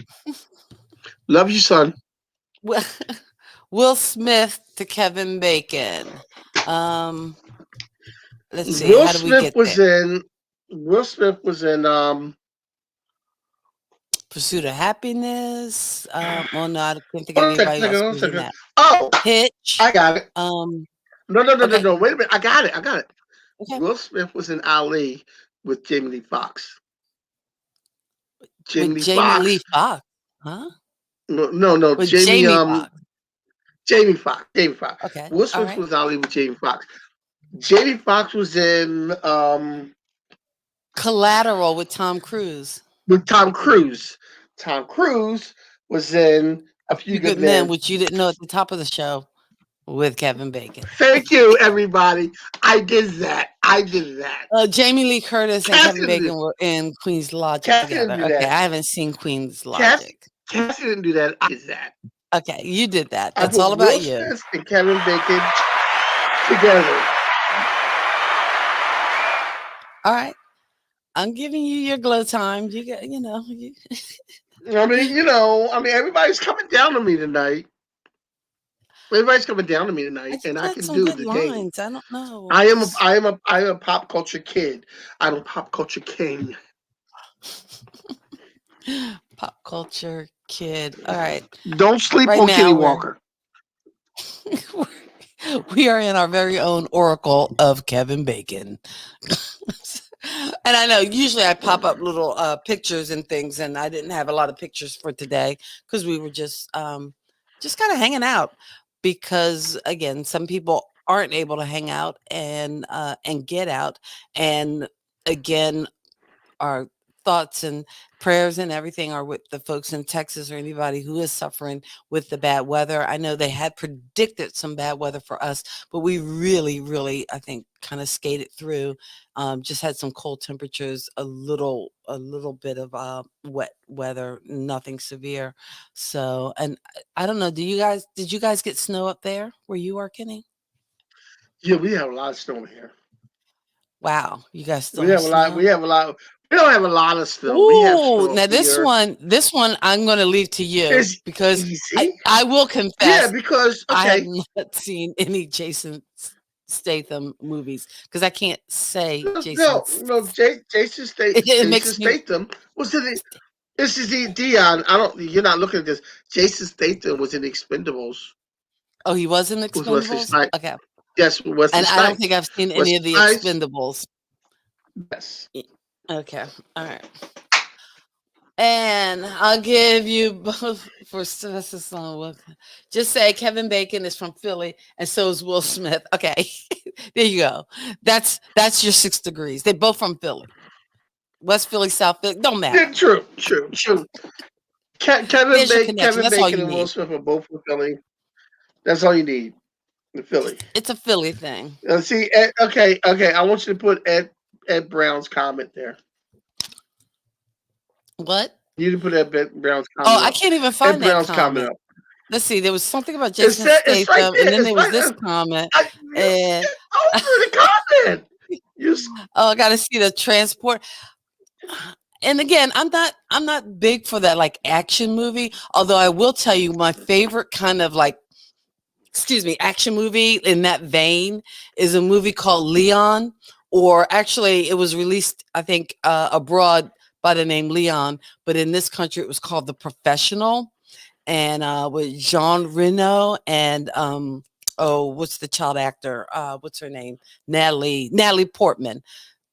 Love you, son. Will Smith to Kevin Bacon. Let's see. Will How do we Smith get was there? in. Will Smith was in. Pursuit of Happiness. Well, no, I can't think of Hold on anybody else a who's in second. that. Oh, Hitch. I got it. Um. Okay. No. Wait a minute. I got it. Okay. Will Smith was in Ali with Jamie Lee Fox. With Jamie Lee Fox. Huh? No. With Jamie Fox. Jamie Fox. Okay. Will All Smith right. was Ali with Jamie Fox. Jamie Fox was in Collateral with Tom Cruise. with Tom Cruise. Tom Cruise was in A A Few Few Good Good Men, Men. which you didn't know at the top of the show, with Kevin Bacon. Thank you, everybody. I did that. Jamie Lee Curtis and Cassie Kevin Bacon were in Queen's Logic didn't together. do Okay, that. I haven't seen Queen's Cassie, Logic. Cassie didn't do that. I did that. Okay, you did that. I That's put all about Will you. Smith and Kevin Bacon together. All right, I'm giving you your glow time. You get, you know. Everybody's coming down to me tonight. And I You had can some do good the game. lines. I don't know. I am a pop culture kid. I'm a pop culture king. Pop culture kid. All right. Don't sleep Right on Kitty now Walker. we are in our very own oracle of Kevin Bacon. And I know usually I pop up little pictures and things, and I didn't have a lot of pictures for today because we were just kind of hanging out. Because again, some people aren't able to hang out and get out, and again, our thoughts and prayers and everything are with the folks in Texas or anybody who is suffering with the bad weather. I know they had predicted some bad weather for us, but we really, I think, kind of skated through. Just had some cold temperatures, a little bit of wet weather, nothing severe. So, and I don't know. Did you guys get snow up there where you are, Kenny? Yeah, we have a lot of snow here. Wow, you guys still We have have a lot. snow? We have a lot. We don't have a lot of snow. We have Ooh, snow now here. this one I'm going to leave to you It's because easy. I will Yeah, confess because I have okay. not seen any Jason Statham movies because I can't say Jason. No. Jason It makes me. Statham was in it. This is the Dion. I don't. You're not looking at this. Jason Statham was in Expendables. Oh, he was in With Wesley Expendables. Snipes. Okay, Yes, Wesley and I don't Snipes. think I've seen any Wesley of the Snipes. Expendables. Yes. Okay. All right. And I'll give you both for Sylvester Stallone. Just say Kevin Bacon is from Philly, and so is Will Smith. Okay, there you go. That's your 6 degrees. They're both from Philly, West Philly, South Philly. Don't Yeah, matter. true. There's your connection. Kevin That's all Bacon you and Will need. Smith are both from Philly. That's all you need. The Philly. It's a Philly thing. See, okay. I want you to put Ed Brown's comment there. What? You didn't put Ed Brown's Oh, comment I up. can't even Ed find that Brown's comment comment. up. Let's see. There was something about Jason It's right Statham, and there. then It's there was right. this comment, You and skip over the comment. You oh, I got to see the transport. And again, I'm not big for that like action movie. Although I will tell you, my favorite kind of like, excuse me, action movie in that vein is a movie called Leon, or actually, it was released I think abroad by the name Leon, but in this country it was called The Professional, and with Jean Reno and oh, what's the child actor? What's her name? Natalie Portman.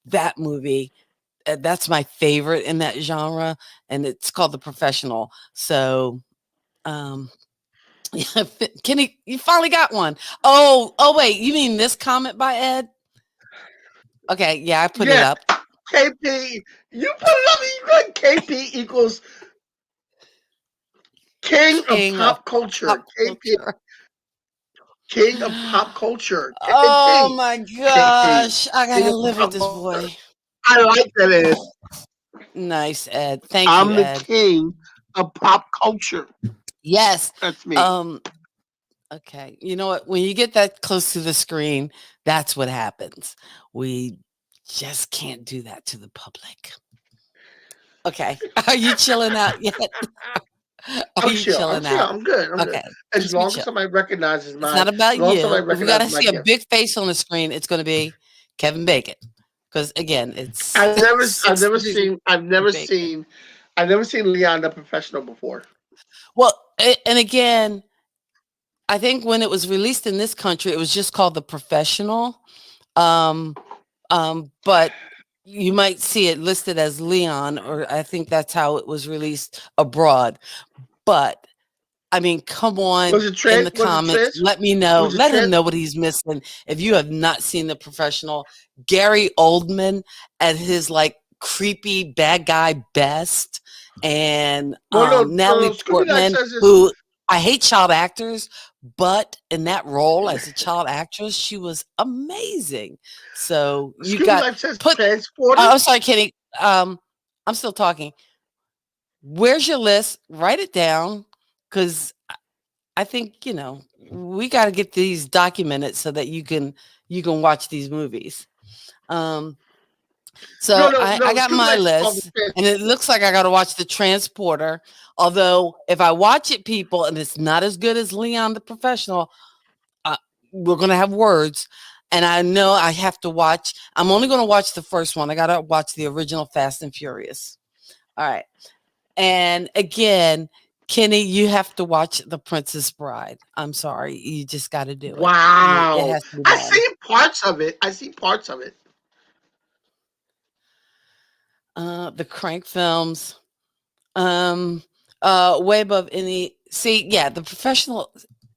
That movie, that's my favorite in that genre, and it's called The Professional. So, um, yeah, Kenny, you finally got one. Oh, wait, you mean this comment by Ed? Okay, yeah, I put it yeah, up. KP. You put it up. You got KP equals King of King of Pop Culture. pop KP. culture. King of Pop Culture. Oh KP. my KP. gosh, I King gotta of live with Pop this Culture. boy. I like that, Ed. Nice, Ed. Thank you, I'm the Ed. king of pop culture. Yes. That's me. Um, okay. You know what? When you get that close to the screen, that's what happens. We just can't do that to the public. Okay. Are you chilling out yet? Are I'm you chill. I'm chilling chill. out? I'm good. I'm good. Okay. As Just be long as chill. somebody recognizes It's my, not as about long as somebody you. If we got recognizes to my see a gift. big face on the screen, it's going to be Kevin Bacon. Because again, it's I've six never degrees of seen, I've never bacon. seen, I've never seen Leon the Professional before. Well, and again, I think when it was released in this country, it was just called The Professional. Um, but you might see it listed as Leon, or I think that's how it was released abroad. But I mean, come on in the Was it comments. Let me know. was it Let him trans? know what he's missing. If you have not seen The Professional, Gary Oldman at his like creepy bad guy best, and Well, no. Natalie Scooby Knife Portman, says this. who I hate child actors, but in that role as a child actress, she was amazing. So you Scooby got Knife says put. transported. Oh, I'm sorry, Kenny. I'm still talking. Where's your list? Write it down, because I think, we got to get these documented so that you can watch these movies. Um, No, so no, I no. got Scooby my Knife is called the list, and it looks like I got to watch The Transporter. Although if I watch it, people, and it's not as good as Leon the Professional, uh, we're gonna have words. And I know I have to watch. I'm only gonna watch the first one. I gotta watch the original Fast and Furious. All right. And again, Kenny, you have to watch The Princess Bride. I'm sorry, you just got to do it. It Wow. has to be I done. see parts of it. I see parts of it. The Crank films, um, way above any. See, yeah, The Professional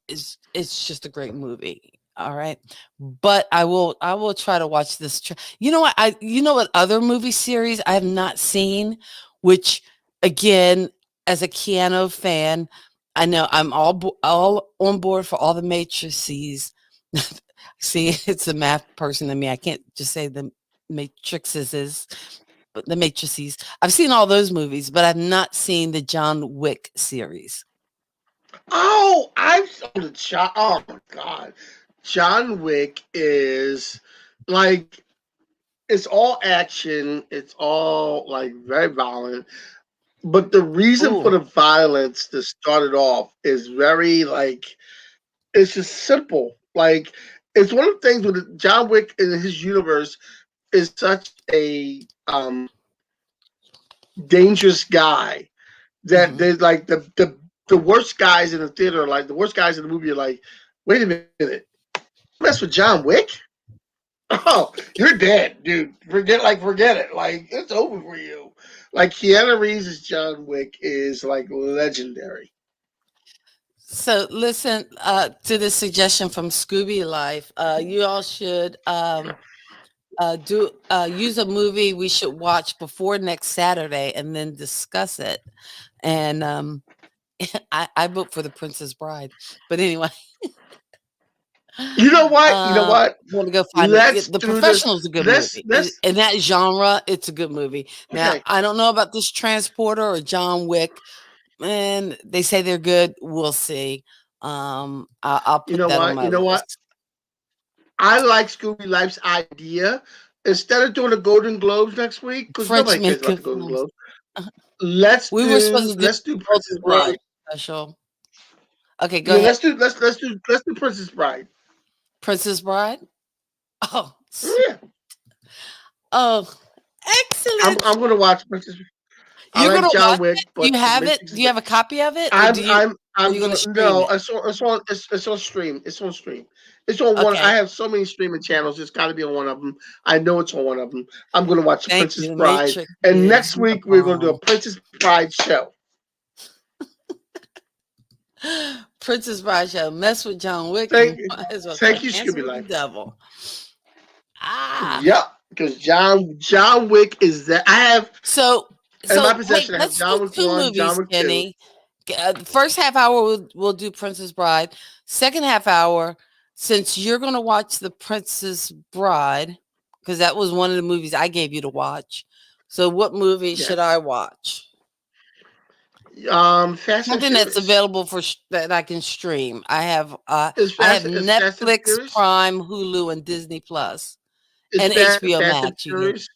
is it's just a great movie. All right, but I will try to watch this. You know what other movie series I have not seen, which again, as a Keanu fan, I know I'm all on board for all the matrices. See, it's a math person in me. I can't just say the matrices, but the matrices. I've seen all those movies, but I've not seen the John Wick series. Oh, I've saw the John. Oh my God, John Wick is like it's all action. It's all like very violent. But the reason for Ooh. the violence to start it off is very like it's just simple. Like it's one of the things with John Wick in his universe is such a dangerous guy that Hmm. they like the worst guys in the theater, like the worst guys in the movie, are like, wait a minute, mess with John Wick? Oh, you're dead, dude. Forget it. Like, it's over for you. Like, Keanu Reeves as John Wick is like legendary. So listen to this suggestion from Scooby Life. You all should do use a movie we should watch before next Saturday and then discuss it. And I vote for The Princess Bride. But anyway, You know what? You know what? I'm gonna go find it. Let's The do this. Professional is a good Let's movie. let's In that genre, it's a good movie. Now, okay. I don't know about this Transporter or John Wick, and they say they're good. We'll see. I'll You put know that on what? my You know what? list. I like Scooby Life's idea. Instead of doing the Golden Globes next week, because French nobody cares about making the Golden films. Globes, let's We were supposed do to do let's do Golden Princess Globe Bride. special. Okay, go Yeah, ahead. let's do Princess Bride. Princess Bride. Oh, Yeah, oh, I'm excellent. I'm gonna watch Princess. I You're like gonna John watch Wick, it? Do but you the have it? Matrix Do is you like have a copy of it, or I'm do you? I'm Are I'm you gonna gonna stream no. it? It's on stream. It's on stream. It's on one. I Okay. have so many streaming channels. It's got to be on one of them. I know it's on one of them. I'm gonna watch the Thank Princess you. The Bride, Matrix and is next the week we're gonna do a bomb. Princess Bride show. Princess Bride show. Mess with John Wick, Thank you you, might as well try thank you, dancing Scooby with the Life. devil. Ah. Yep, because John Wick is that I have So in my hey, possession. I have let's do John Wick two one, John movies, Wick two. Kenny. The first half hour we'll do Princess Bride. Second half hour, since you're going to watch the Princess Bride, because that was one of the movies I gave you to watch. So what movie should Yes. I watch? Fast and Something that's Furious. available that I can stream. I have Is Fast and Netflix, Furious? Prime, Hulu, and Disney Plus, Is and HBO Fast and Max. You get Furious?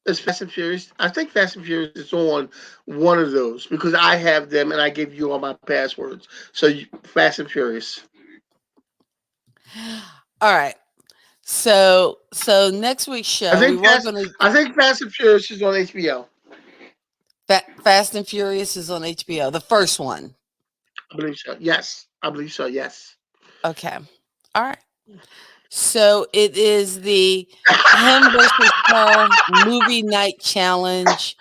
Is Fast and Furious? I think Fast and Furious is on one of those because I have them and I give you all my passwords. So Fast and Furious. all right. So next week's I show we think were Fast. going to I think Fast and Furious is on HBO. Fast and Furious is on HBO, the first one. I believe so. Yes, I believe so. Yes. Okay. All right. So it is the him versus her movie night challenge.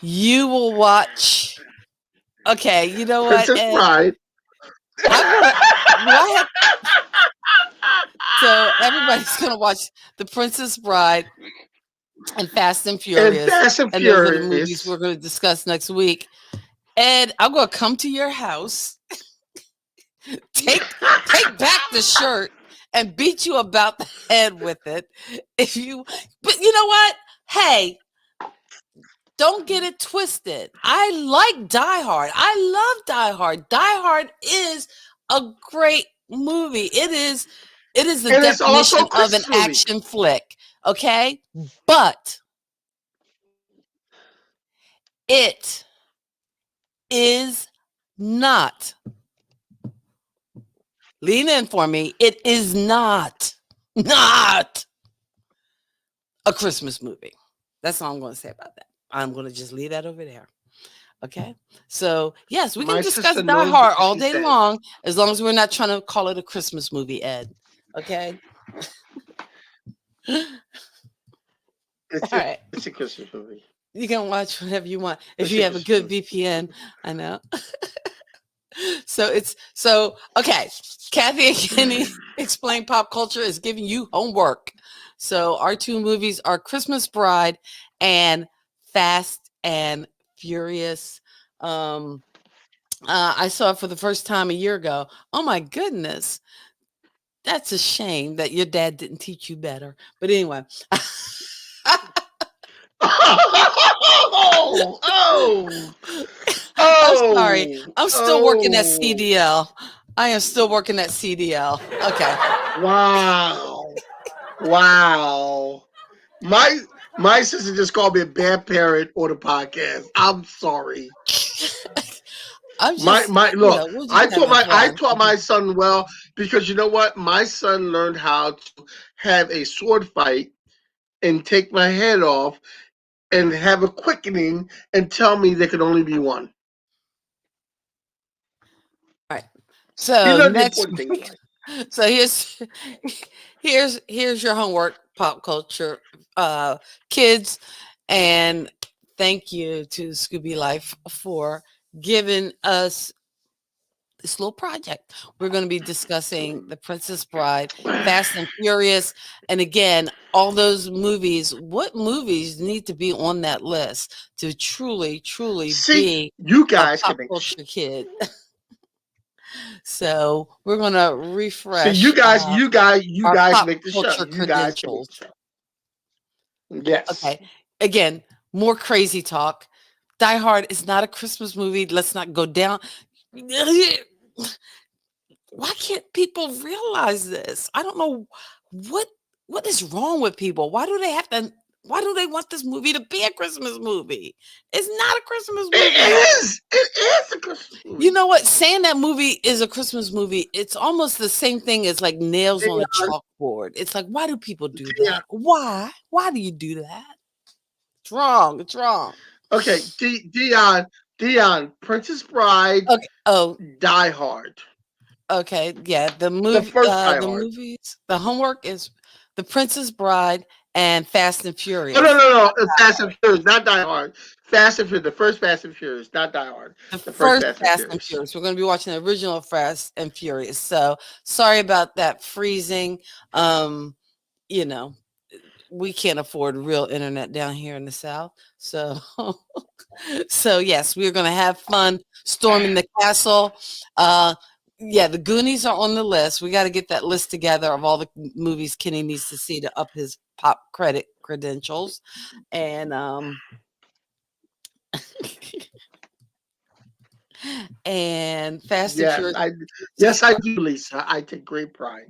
You will watch. Okay, you know what, Princess Ed? Bride. I'm gonna. Do I have? So everybody's gonna watch The Princess Bride and Fast and And Furious, Fast and and those are the movies Furious. we're going to discuss next week. Ed, I'm gonna come to your house, take back the shirt, and beat you about the head with it. If you, but you know what? Hey, don't get it twisted. I like Die Hard. I love Die Hard. Die Hard is a great movie. It is the And it's also definition a of an Christmas movie. action flick. Okay? But it is not. Lean in for me. It is not a Christmas movie. That's all I'm going to say about that. I'm going to just leave that over there. Okay. So, yes, we can My discuss sister Die knows Hard what all she day said. long as long as we're not trying to call it a Christmas movie, Ed. Okay. All right. It's a Christmas movie. You can watch whatever you want if It's you a have a Christmas good movie. VPN. I know. Okay. Kathy and Kenny Explain Pop Culture is giving you homework. So our two movies are Christmas Bride and Fast and Furious. I saw it for the first time a year ago. Oh my goodness. That's a shame that your dad didn't teach you better. But anyway. Oh, I'm sorry. oh, I'm still working at oh. CDL. I am still working at CDL. Okay. Wow. Wow. My my sister just called me a bad parent on the podcast. I'm sorry. I'm My just, my look, we're just having I fun. taught my son well because you know what? My son learned how to have a sword fight and take my head off and have a quickening and tell me there could only be one. All right. He So learned the next important things in week, life. so Here's your homework, pop culture, kids, and thank you to Scooby Life for giving us this little project. We're going to be discussing The Princess Bride, Fast and Furious, and again, all those movies. What movies need to be on that list to truly, truly See, be you a guys pop can make. culture kid? So we're going to See, refresh you our guys pop make the show. culture You guys can make credentials. the show. Yes. Okay. Again, more crazy talk. Die Hard is not a Christmas movie. Let's not go down. Why can't people realize this? I don't know what what is wrong with people. Why do they want this movie to be a Christmas movie? It's not a Christmas movie. It is. It is a Christmas You movie. know what? Saying that movie is a Christmas movie, it's almost the same thing as like nails on a Dion, chalkboard. It's like, why do people do Dion. that? Why? Why do you do that? It's wrong. It's wrong. Okay, Dion, Princess Bride, Okay. Oh, Die Hard. okay. Yeah. The first Die The Hard. movies, the homework is The Princess Bride and Fast and Oh no, Furious. no, no! Fast and Furious, not Die Hard. Fast and Furious, the first Fast and Furious, not Die Hard. The The first first Fast and Fast and Furious. Furious. We're going to be watching the original Fast and Furious. So sorry about that freezing. Um, you know, we can't afford real internet down here in the South. So so yes, we're going to have fun storming the castle. Yeah, the Goonies are on the list. We got to get that list together of all the movies Kenny needs to see to up his pop credit credentials. And and Fast and Yes, Furious. I do, Lisa. I take great pride.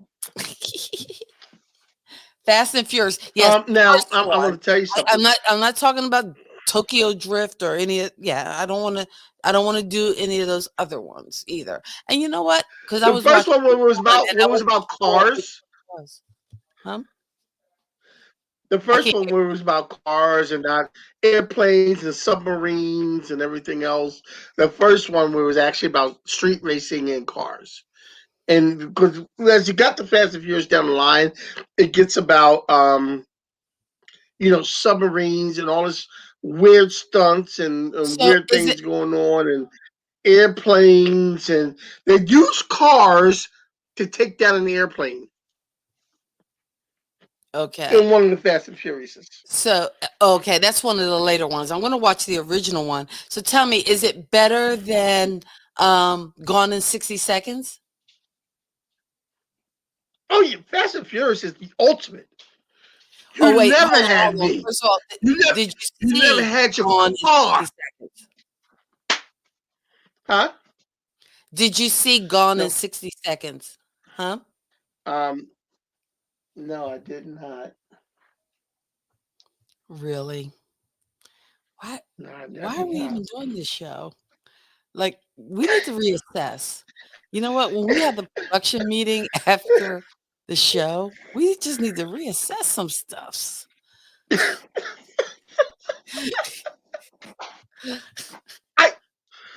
Fast and Furious. Yes, Now first I'm one. going to tell you something. I'm not talking about Tokyo Drift or any yeah, I don't want to do any of those other ones either. And you know what? Because I The was first watching one was one about and I wasn't sure which cars. it was. Huh? The I first can't one was about cars and not airplanes and submarines and everything else. The first one was actually about street racing and cars. And because as you got the Fast and Furious down the line, it gets about submarines and all this weird stunts and so weird is it things going on and airplanes and they use cars to take down an airplane okay. in one of the Fast and Furiouses. So okay, that's one of the later ones. I'm gonna watch the original one. So tell me, is it better than Gone in 60 Seconds? Oh yeah, Fast and Furious is the ultimate. Oh You wait, never had hold on. me. First of all, You did you never see had your Gone in 60 car, Seconds? huh? Did you see Gone in No, 60 Seconds? Huh? um, no, I did not. Really? Why No, I why are did we not. even doing this show? Like, we need to reassess. You know what? When we have the production meeting after the show, we just need to reassess some stuffs. I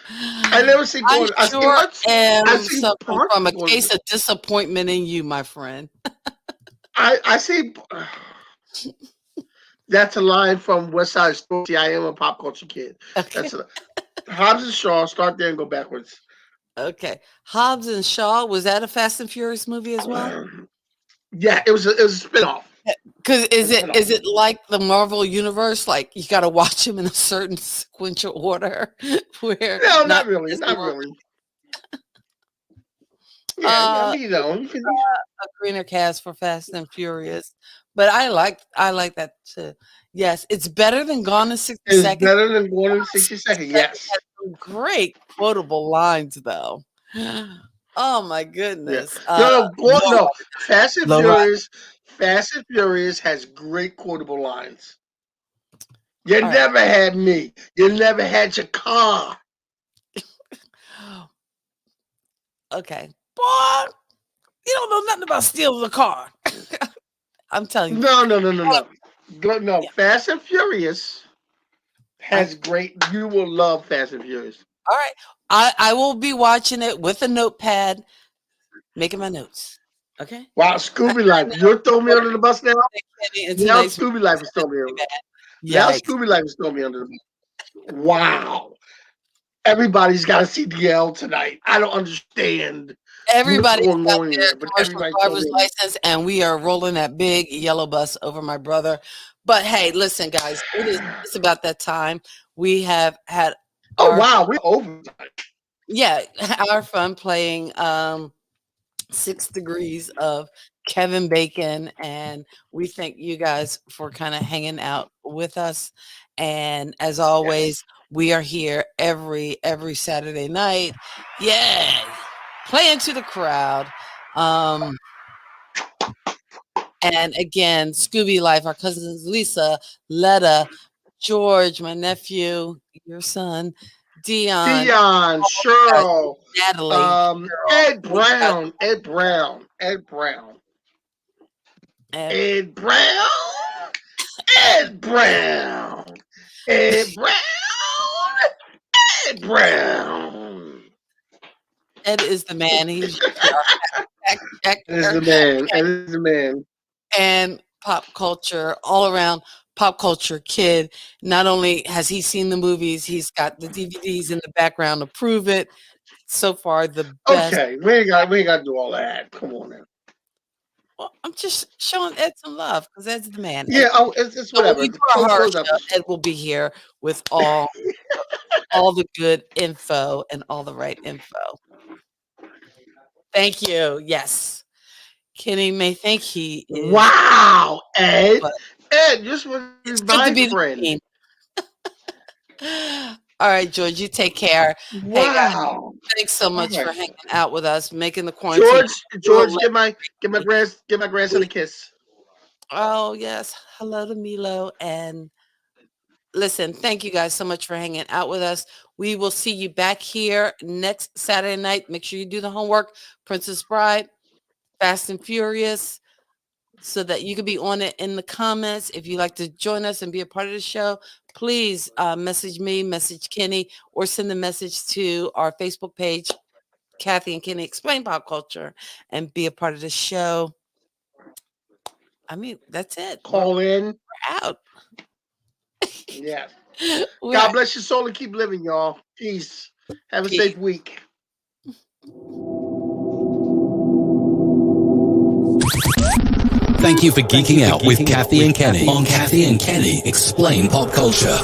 I never seen I going. I seen sure parts. I am seen suffering parts from of a going. case of disappointment in you, my friend. I see. That's a line from West Side Story. See, I am a pop culture kid. Okay. That's a, Hobbs and Shaw. Start there and go backwards. Okay. Hobbs and Shaw, was that a Fast and Furious movie as well? Yeah, it was a spinoff. Because A spinoff. is it like the Marvel universe? Like you got to watch them in a certain sequential order, where No, not not really. Disney Not World. really. Yeah, I Uh, mean, you can. a greener cast for Fast and Furious, but I like that too. Yes, it's better than Gone in 60 It's Seconds. better than Gone going in in 60 60 seconds. Seconds Yes. has some great quotable lines, though. Oh my Yeah. goodness. No, no, no. Low rider. Fast and Furious has great quotable lines. You All right. never had me. You never had your car. Okay. Boy, you don't know nothing about stealing a car. I'm telling you. No, no, no, no, Hold no. No, Yeah. Fast and Furious I'm, has great. You will love Fast and Furious. all right. I will be watching it with a notepad, making my notes. Okay. Wow, Scooby Life. You're throwing me under the bus now? And Now tonight's Scooby Life is throwing me under the bus. Now Yikes. Scooby Life is throwing me under the bus. Wow. Everybody's got a CDL tonight. I don't understand Everybody's what's got going on their here, but commercial everybody told driver's me. license, and we are rolling that big yellow bus over my brother. But hey, listen, guys, it's about that time. We have had Oh, our wow. We're over. our fun playing 6 degrees of Kevin Bacon, and we thank you guys for kind of hanging out with us. And as always, we are here every Saturday night. Yay! Playing to the crowd. And again, Scooby Life, our cousins Lisa, Letta, George, my nephew, your son, Dion, Dion, guys, Cheryl, Natalie, Ed Brown, Ed Brown, Ed Brown, and Ed Brown, Ed Brown, Ed Brown, Ed Brown. Ed is the man. He's Ed is the man. Ed is the man. And pop culture, all around pop culture kid. Not only has he seen the movies, he's got the DVDs in the background to prove it. So far, the best. Okay, we ain't got to do all that. Come on now. Well, I'm just showing Ed some love because Ed's the man. Yeah, it's So when whatever. we do our horror show, Ed will be here with all the good info and all the right info. Thank you. Yes. Kenny may think he is. Wow, Ed. Ed, you're supposed to be my friend. All right, George, you take care. Wow. Hey, guys, thanks so much for hanging out with us, making the quarantine. George, give my grandson a kiss. Oh, yes. Hello to Milo. And listen, thank you guys so much for hanging out with us. We will see you back here next Saturday night. Make sure you do the homework. Princess Bride, Fast and Furious, so that you can be on it in the comments. If you'd like to join us and be a part of the show, please message me, message Kenny, or send a message to our Facebook page, Kathy and Kenny Explain Pop Culture, and be a part of the show. I mean, that's it. Call in. We're out. Yeah. God bless your soul and keep living, y'all. Peace. Have a safe week. Thank you for geeking out with Kathy and Kenny on Kathy and Kenny Explain Pop Culture.